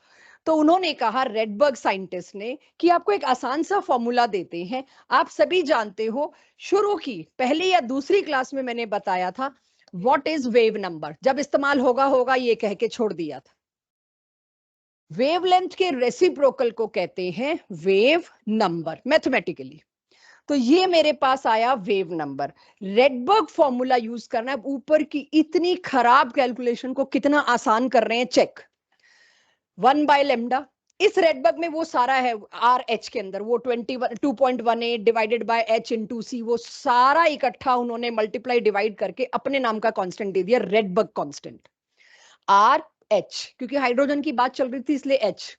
तो उन्होंने कहा, रेडबर्ग साइंटिस्ट ने, कि आपको एक आसान सा फॉर्मूला देते हैं। आप सभी जानते हो, शुरू की पहली या दूसरी क्लास में मैंने बताया था व्हाट इज वेव नंबर, जब इस्तेमाल होगा होगा ये कह के छोड़ दिया था। वेवलेंथ के रेसिप्रोकल को कहते हैं वेव नंबर मैथमेटिकली। तो ये मेरे पास आया wave number. Rydberg formula use करना है, ऊपर की इतनी खराब कैलकुलेशन को कितना आसान कर रहे हैं, चेक। 1 बाय लेमडा, इस रेडबर्ग में वो सारा है आर एच के अंदर, वो 2.18 डिवाइडेड बाय एच इंटू सी, वो सारा इकट्ठा उन्होंने मल्टीप्लाई डिवाइड करके अपने नाम का कांस्टेंट दे दिया, रेडबर्ग कांस्टेंट आर एच, क्योंकि हाइड्रोजन की बात चल रही थी इसलिए H.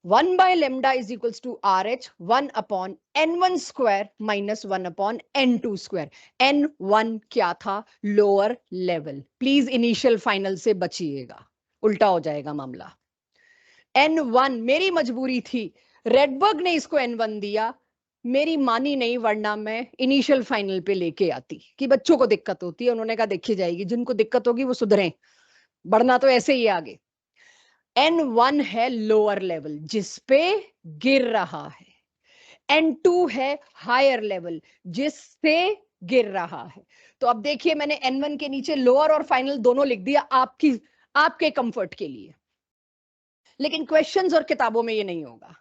1 by lambda is equals to R H 1 upon n1 square minus 1 upon n2 square. n1 क्या था? Lower level. Please initial final से बचिएगा, उल्टा हो जाएगा मामला। n1 मेरी मजबूरी थी, रेडबर्ग ने इसको n1 दिया, मेरी मानी नहीं, वरना मैं इनिशियल फाइनल पे लेके आती कि बच्चों को दिक्कत होती है। उन्होंने कहा देखी जाएगी, जिनको दिक्कत होगी वो सुधरें, बढ़ना तो ऐसे ही आगे। n1 है लोअर लेवल जिस पे गिर रहा है, n2 है हायर लेवल जिससे गिर रहा है। तो अब देखिए, मैंने n1 के नीचे लोअर और फाइनल दोनों लिख दिया आपके कंफर्ट के लिए, लेकिन क्वेश्चंस और किताबों में ये नहीं होगा।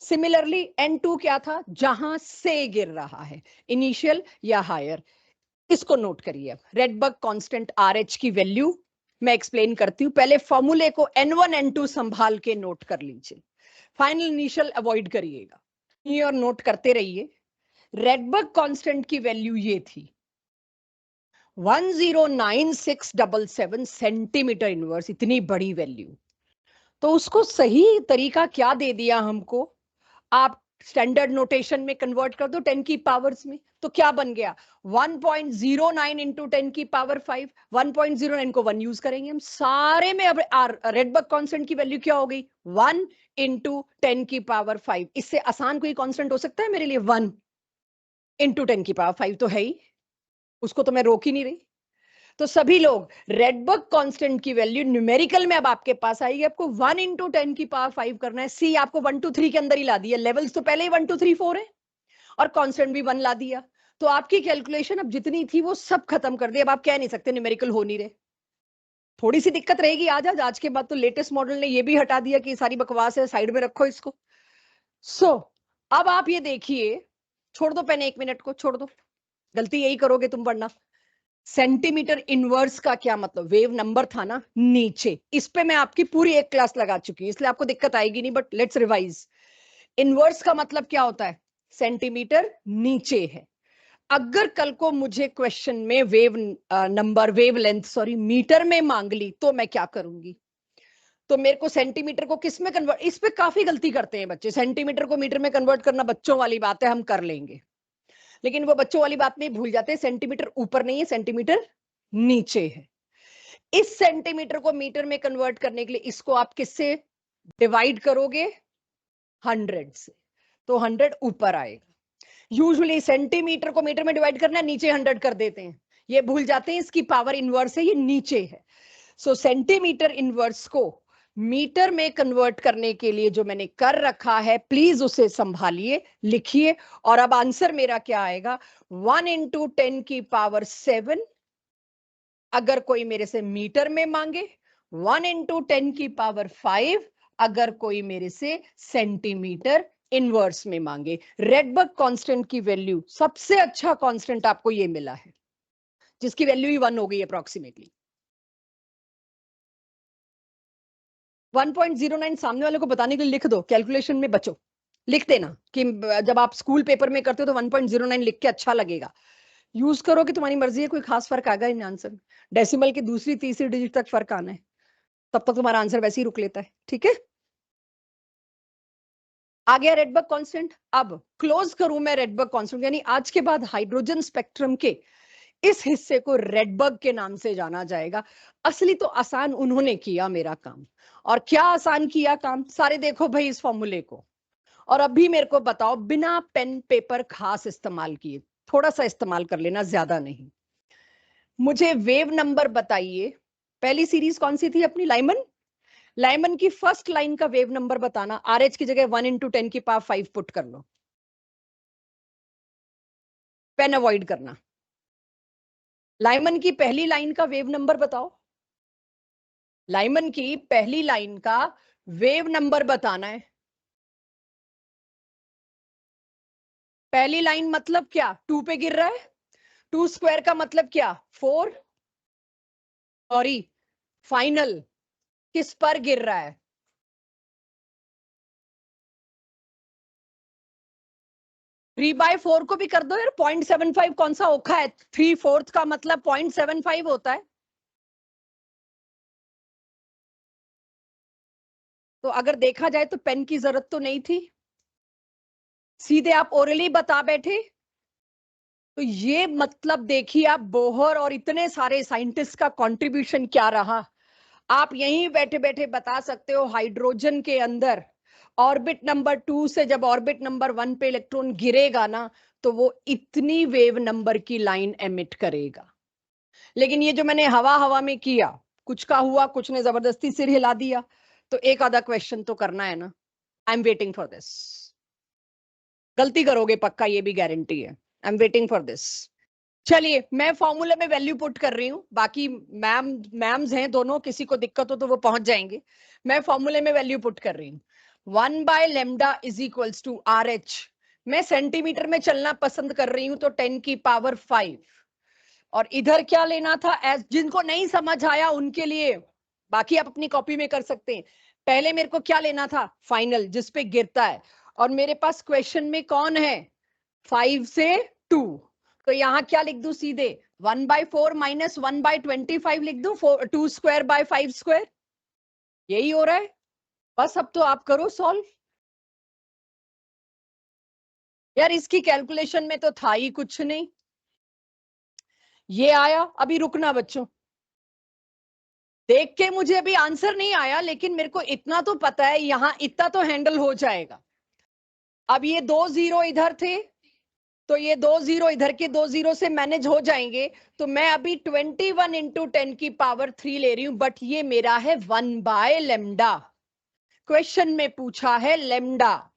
सिमिलरली n2 क्या था? जहां से गिर रहा है, इनिशियल या हायर। इसको नोट करिए, रेडबर्ग कांस्टेंट RH की वैल्यू मैं एक्सप्लेन करती हूं, पहले फॉर्मूले को n1 n2 संभाल के नोट कर लीजिए, फाइनल इनिशियल अवॉइड करिएगा, ये और नोट करते रहिए। रेडबर्ग कांस्टेंट की वैल्यू ये थी 109677 सेंटीमीटर इनवर्स, इतनी बड़ी वैल्यू। तो उसको सही तरीका क्या दे दिया हमको, आप स्टैंडर्ड नोटेशन में कन्वर्ट कर दो 10 की पावर्स में, तो क्या बन गया 1.09 इंटू 10 की पावर 5। 1.09 को 1 यूज करेंगे हम सारे में। अब रेडबर्ग कांस्टेंट की वैल्यू क्या हो गई? 1 इंटू 10 की पावर 5। इससे आसान कोई कांस्टेंट हो सकता है मेरे लिए? 1 इंटू 10 की पावर 5 तो है ही, उसको तो मैं रोक ही नहीं रही। तो सभी लोग, रेडबर्ग कांस्टेंट की वैल्यू न्यूमेरिकल में अब आपके पास आएगी, आपको 1 इंटू 10 की पावर 5 करना है। सी आपको 1 2 3 के अंदर ही ला दिया, लेवल्स तो पहले ही 1 2 3 4 है, और कांस्टेंट भी 1 ला दिया। तो आपकी कैलकुलेशन अब जितनी थी वो सब खत्म कर दी, अब आप कह नहीं सकते न्यूमेरिकल हो नहीं रहे। थोड़ी सी दिक्कत रहेगी आज के बाद तो लेटेस्ट मॉडल ने ये भी हटा दिया कि सारी बकवास है, साइड में रखो इसको। सो अब आप ये देखिए, छोड़ दो पेन, 1 मिनट को छोड़ दो, गलती यही करोगे तुम वरना। सेंटीमीटर इनवर्स का क्या मतलब? वेव नंबर था ना नीचे, इस पे मैं आपकी पूरी एक क्लास लगा चुकी हूं, इसलिए आपको दिक्कत आएगी नहीं, बट लेट्स रिवाइज। इनवर्स का मतलब क्या होता है? सेंटीमीटर नीचे है। अगर कल को मुझे क्वेश्चन में wave number, wave length sorry, metre में मांग ली तो मैं क्या करूंगी? तो मेरे को सेंटीमीटर को किस में कन्वर्ट, इस पे काफी गलती करते हैं बच्चे, सेंटीमीटर को मीटर में कन्वर्ट करना बच्चों वाली बात है, हम कर लेंगे, लेकिन वो बच्चों वाली बात में भूल जाते हैं, सेंटीमीटर ऊपर नहीं है, सेंटीमीटर नीचे है। इस सेंटीमीटर को मीटर में कन्वर्ट करने के लिए इसको आप किससे डिवाइड करोगे? 100 से, तो 100 ऊपर आएगा। यूजुअली सेंटीमीटर को मीटर में डिवाइड करना है, नीचे 100 कर देते हैं, ये भूल जाते हैं इसकी पावर इनवर्स है, ये नीचे है। सो सेंटीमीटर इनवर्स को मीटर में कन्वर्ट करने के लिए जो मैंने कर रखा है, प्लीज उसे संभालिए, लिखिए। और अब आंसर मेरा क्या आएगा? 1 इंटू 10 की पावर 7 अगर कोई मेरे से मीटर में मांगे, 1 इंटू 10 की पावर 5 अगर कोई मेरे से सेंटीमीटर इनवर्स में मांगे। रेडबर्ग कांस्टेंट की वैल्यू, सबसे अच्छा कांस्टेंट आपको ये मिला है, जिसकी वैल्यू ही 1 हो गई अप्रोक्सीमेटली। 1.09 सामने वाले को बताने के लिए लिख दो, कैलकुलेशन में बचो, लिख देना कि जब आप स्कूल पेपर में करते हो तो 1.09 लिख के अच्छा लगेगा। यूज करो कि तुम्हारी मर्जी है, कोई खास फर्क आएगा इन आंसर में। डेसिमल की दूसरी तीसरी डिजिट तक फर्क आना है, तब तक तुम्हारा आंसर वैसे ही रुक लेता है। ठीक है, आ गया रेडबर्ग कांस्टेंट। अब क्लोज करूं मैं रेडबर्ग कांस्टेंट, यानी आज के बाद हाइड्रोजन स्पेक्ट्रम के इस हिस्से को रेडबर्ग के नाम से जाना जाएगा। असली तो आसान उन्होंने किया मेरा काम। और क्या आसान किया काम, सारे देखो भाई इस फॉर्मूले को, और अभी मेरे को बताओ बिना पेन पेपर खास इस्तेमाल किए, थोड़ा सा इस्तेमाल कर लेना, ज्यादा नहीं। मुझे वेव नंबर बताइए। पहली सीरीज कौन सी थी अपनी, लाइमन। लाइमन की फर्स्ट लाइन का वेव नंबर बताना। आरएच की जगह 1 × 10⁵ पुट कर लो, पेन अवॉइड करना। लाइमन की पहली लाइन का वेव नंबर बताओ। लाइमन की पहली लाइन का वेव नंबर बताना है। पहली लाइन मतलब क्या, 2 पे गिर रहा है। 2 स्क्वायर का मतलब क्या, 4। सॉरी, फाइनल किस पर गिर रहा है। 3/4 को भी कर दो यार, 0.75 कौन सा औखा है। 3/4 का मतलब 0.75 होता है। तो अगर देखा जाए तो पेन की जरूरत तो नहीं थी, सीधे आप ओरली बता बैठे। तो ये मतलब देखिए आप बोहर और इतने सारे साइंटिस्ट का कंट्रीब्यूशन क्या रहा। आप यहीं बैठे बैठे बता सकते हो हाइड्रोजन के अंदर ऑर्बिट नंबर 2 से जब ऑर्बिट नंबर 1 पे इलेक्ट्रॉन गिरेगा ना, तो वो इतनी वेव नंबर की लाइन एमिट करेगा। लेकिन ये जो मैंने हवा हवा में किया, कुछ का हुआ, कुछ ने जबरदस्ती सिर हिला दिया, तो एक आधा क्वेश्चन तो करना है ना। I am waiting for this. गलती करोगे पक्का, ये भी गारंटी है। I am waiting for this. चलिए मैं फॉर्मूले में वैल्यू पुट कर रही हूं, बाकी मैम्स हैं दोनों, किसी को दिक्कत हो तो वो पहुंच जाएंगे। मैं फॉर्मूले में वैल्यू पुट कर रही हूँ। 1/λ=RH। मैं सेंटीमीटर में चलना पसंद कर रही हूं, तो 10⁵ और इधर क्या लेना था, एज जिनको नहीं समझ आया उनके लिए, बाकी आप अपनी कॉपी में कर सकते हैं। पहले मेरे को क्या लेना था, फाइनल जिस पे गिरता है, और मेरे पास क्वेश्चन में कौन है, 5 से 2। तो यहां क्या लिख दूं सीधे, 1/4 - 1/25 लिख दूं, 2 स्क्वायर बाय 5 स्क्वायर। यही हो रहा है। बस अब तो आप करो सॉल्व। यार इसकी कैलकुलेशन में तो था ही कुछ नहीं, ये आया। अभी रुकना बच्चों, देख के मुझे अभी आंसर नहीं आया, लेकिन मेरे को इतना तो पता है यहां इतना तो हैंडल हो जाएगा। अब ये 2 0 इधर थे, तो ये 2 0 इधर के 2 0 से मैनेज हो जाएंगे। तो मैं अभी 21 × 10⁵ ले रही हूं, बट ये मेरा है 1/λ। क्वेश्चन में पूछा है लेमडा,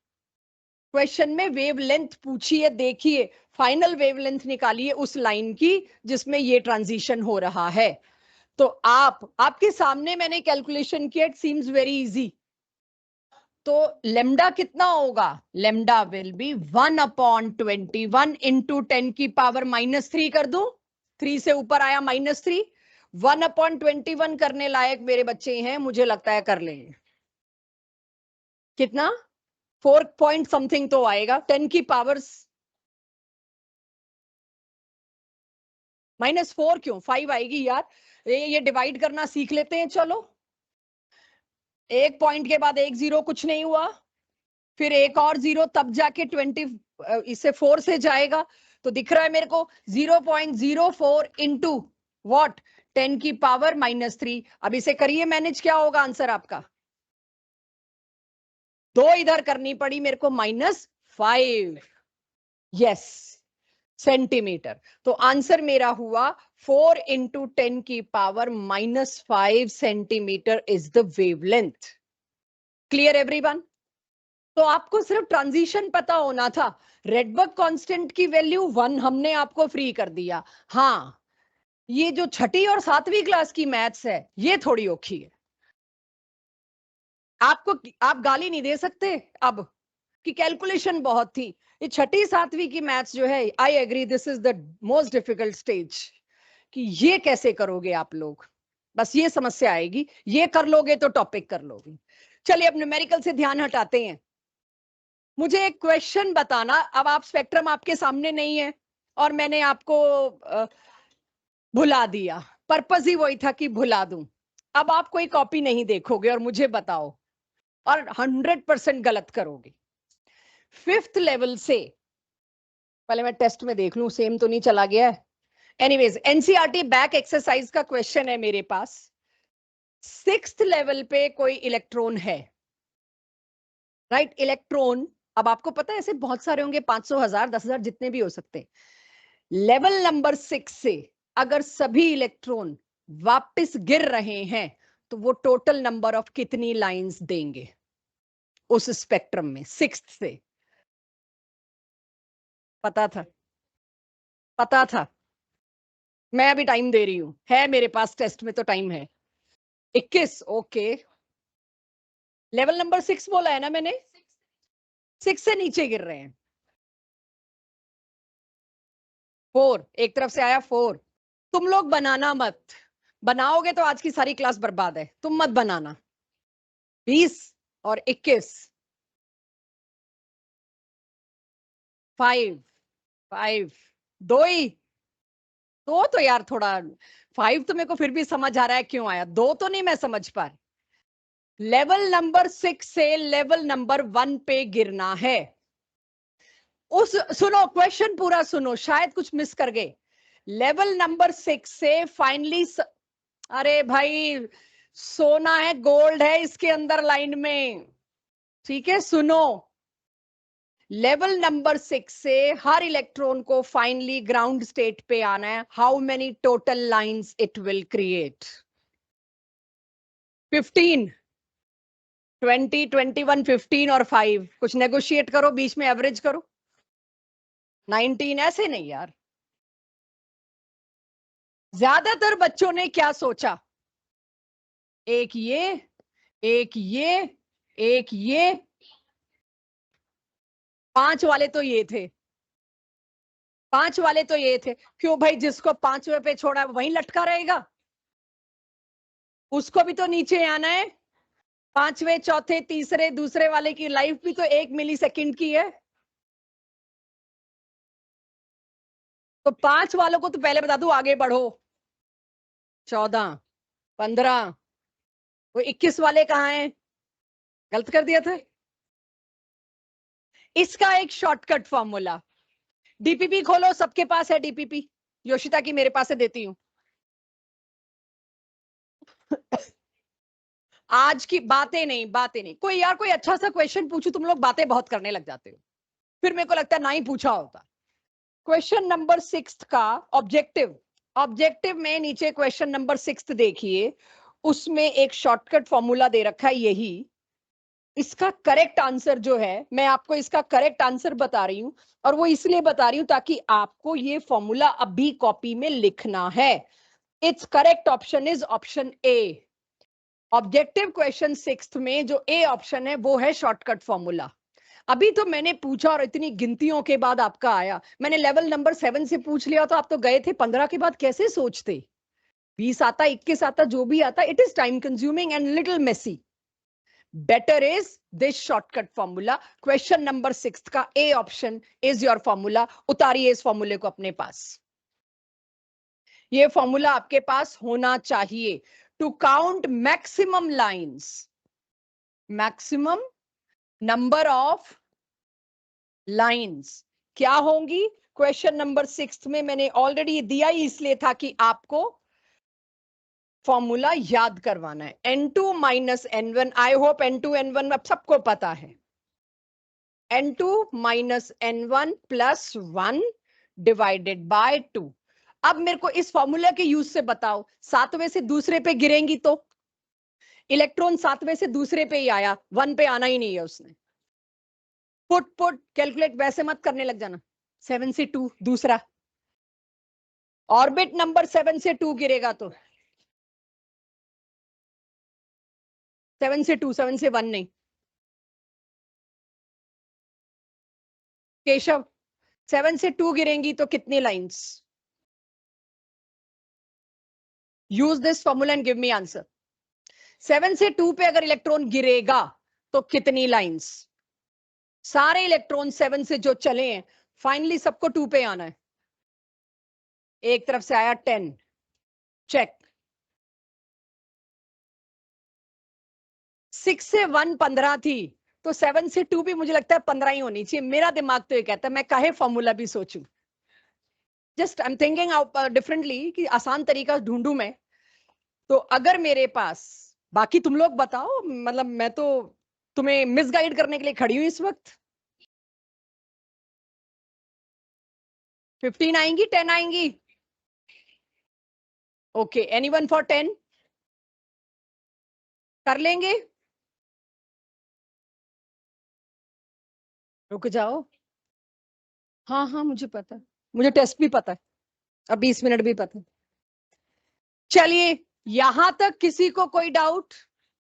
क्वेश्चन में वेवलेंथ पूछी है। देखिए फाइनल वेवलेंथ निकालिए उस लाइन की जिसमें ये ट्रांजिशन हो रहा है। तो आपके सामने मैंने कैलकुलेशन किया, इट सीम्स वेरी इजी। तो लेमडा कितना होगा, लेमडा विल बी 1/21 × 10⁻³ कर दूं, 3 से ऊपर आया -3। 1/21 करने लायक मेरे बच्चे हैं, मुझे लगता है कर लेंगे। कितना, 4 पॉइंट समथिंग तो आएगा। 10⁻⁻, -4 क्यों, 5 आएगी यार। ये डिवाइड करना सीख लेते हैं चलो। एक पॉइंट के बाद एक जीरो, कुछ नहीं हुआ, फिर एक और जीरो, तब जाके 20 इससे 4 से जाएगा। तो दिख रहा है मेरे को 0.04 इंटू वॉट, 10⁻³ अब इसे करिए मैनेज, क्या होगा आंसर आपका। 2 इधर करनी पड़ी मेरे को, -5। Yes, centimetre. तो आंसर मेरा हुआ 4 × 10⁻⁻5 centimetre is the wavelength. Clear everyone. तो आपको सिर्फ ट्रांजिशन पता होना था। रेडबर्ग कांस्टेंट की वैल्यू 1 हमने आपको फ्री कर दिया। हाँ, ये जो छठी और 7वीं क्लास की मैथ्स है ये थोड़ी औखी है। आपको आप गाली नहीं दे सकते अब कि कैलकुलेशन बहुत थी। ये छठी सातवीं की मैथ्स जो है, I agree this is the most difficult stage, कि ये कैसे करोगे आप लोग, बस ये समस्या आएगी, ये कर लोगे तो टॉपिक कर लोगे। चलिए अब न्यूमेरिकल से ध्यान हटाते हैं। मुझे एक क्वेश्चन बताना, अब आप स्पेक्ट्रम आपके सामने नहीं है और मैंने आपको भुला दिया, पर्पस ही वही था कि भुला दूं। अब आप कोई कॉपी नहीं देखोगे और मुझे बताओ, और 100% गलत करोगे। 5th लेवल से, पहले मैं टेस्ट में देख लूं सेम तो नहीं चला गया है। एनीवेज, एनसीईआरटी बैक एक्सरसाइज का क्वेश्चन है मेरे पास। 6th लेवल पे कोई इलेक्ट्रॉन है, राइट? इलेक्ट्रॉन, अब आपको पता है ऐसे बहुत सारे होंगे, 500, 1000, 10,000, जितने भी हो सकते हैं। लेवल नंबर 6 से अगर सभी इलेक्ट्रॉन वापस गिर रहे हैं तो वो टोटल नंबर ऑफ कितनी लाइंस देंगे उस स्पेक्ट्रम में? 6th से पता था, पता था। मैं अभी टाइम दे रही हूं, है मेरे पास टेस्ट में तो टाइम है। 21, ओके। लेवल नंबर 6 बोला है ना मैंने, 6 से नीचे गिर रहे हैं। 4 एक तरफ से आया, 4। तुम लोग बनाना मत, बनाओगे तो आज की सारी क्लास बर्बाद है, तुम मत बनाना। 20 और 21, 5 5, दो ही। दो तो यार थोड़ा, 5 तो मेरे को फिर भी समझ आ रहा है क्यों आया, दो तो नहीं मैं समझ पा रही। लेवल नंबर 6 से लेवल नंबर 1 पे गिरना है। उस, सुनो क्वेश्चन पूरा सुनो, शायद कुछ मिस कर गए। लेवल नंबर 6 से फाइनली अरे भाई, सोना है, गोल्ड है इसके अंदर लाइन में, ठीक है? सुनो, लेवल नंबर 6 से हर इलेक्ट्रॉन को फाइनली ग्राउंड स्टेट पे आना है। How many total lines it will create? 15, 20, 21, 15 और 5, कुछ नेगोशिएट करो, बीच में एवरेज करो। 19, ऐसे नहीं यार। ज्यादातर बच्चों ने क्या सोचा? एक ये, एक ये, एक ये, 5 वाले तो ये थे, 5 वाले तो ये थे। क्यों भाई, जिसको 5वें पे छोड़ा है वहीं लटका रहेगा, उसको भी तो नीचे आना है। 5वें, चौथे, तीसरे, दूसरे वाले की लाइफ भी तो 1 मिलीसेकंड की है। तो 5 वालों को तो पहले बता दूं, आगे बढ़ो। 14, 15, वो 21 वाले कहाँ हैं? गलत कर दिया था। इसका एक शॉर्टकट फॉर्मूला, डीपीपी खोलो, सबके पास है डीपीपी, योशिता की मेरे पास से देती हूं। आज की बातें नहीं, बातें नहीं, कोई यार कोई अच्छा सा क्वेश्चन पूछू, तुम लोग बातें बहुत करने लग जाते हो, फिर मेरे को लगता है ना ही पूछा होता। क्वेश्चन नंबर 6 का ऑब्जेक्टिव, ऑब्जेक्टिव में नीचे क्वेश्चन नंबर 6 देखिए, उसमें एक शॉर्टकट फॉर्मूला दे रखा है, यही इसका करेक्ट आंसर जो है, मैं आपको इसका करेक्ट आंसर बता रही हूं, और वो इसलिए बता रही हूं ताकि आपको ये फॉर्मूला अभी कॉपी में लिखना है। It's correct option is option A. Objective question 6 में जो ए ऑप्शन है वो है शॉर्टकट फॉर्मूला। अभी तो मैंने पूछा और इतनी गिनतियों के बाद आपका आया, मैंने लेवल नंबर 7 से पूछ लिया तो आप तो गए थे, 15 के बाद कैसे सोचते? 20 आता, 21 आता, जो भी आता, it is time consuming and little messy. Better is this shortcut formula. Question number 6 का A option is your formula. उतारिए इस फॉर्मूले को अपने पास, ये फॉर्मूला आपके पास होना चाहिए। To count maximum lines, maximum number of lines क्या होंगी? क्वेश्चन नंबर 6 में मैंने ऑलरेडी दिया ही इसलिए था कि आपको फॉर्मूला याद करवाना है। n2 minus n1, I hope n2 n1 अब सबको पता है। n2 minus n1 plus 1 divided by 2। अब मेरे को इस फॉर्मूला के यूज से बताओ, 7वें से दूसरे पे गिरेंगी तो इलेक्ट्रॉन 7वें से दूसरे पे ही आया, 1 पे आना ही नहीं है उसने। पुट पुट कैलकुलेट वैसे मत करने लग जाना। 7 से 2 दूसरा, ऑर्बिट नंबर 7 से 2 गिरेगा तो 7 से 2, 7 से 1 नहीं। केशव 7 से 2 गिरेंगी तो कितनी lines? Use this formula and give me answer. 7 से 2 पे अगर इलेक्ट्रॉन गिरेगा तो कितनी लाइंस? सारे इलेक्ट्रॉन 7 से जो चले हैं फाइनली सबको 2 पे आना है। एक तरफ से आया 10, चेक। 6 से 1 15 थी, तो 7 से 2 भी मुझे लगता है 15 ही होनी चाहिए। मेरा दिमाग तो ये कहता है, मैं काहे फॉर्मूला भी सोचूं। Just I am thinking differently कि आसान तरीका ढूंढूं मैं। तो अगर मेरे पास, बाकी तुम लोग बताओ, मतलब मैं तो तुम्हें मिसगाइड करने के लिए खड़ी हूं इस वक्त। 15 आएंगी, 10 आएंगी? Okay, anyone for 10? कर लेंगे? रुक जाओ। हाँ हाँ, मुझे पता है, मुझे टेस्ट भी पता है, अब 20 मिनट भी पता है। चलिए, यहां तक किसी को कोई डाउट?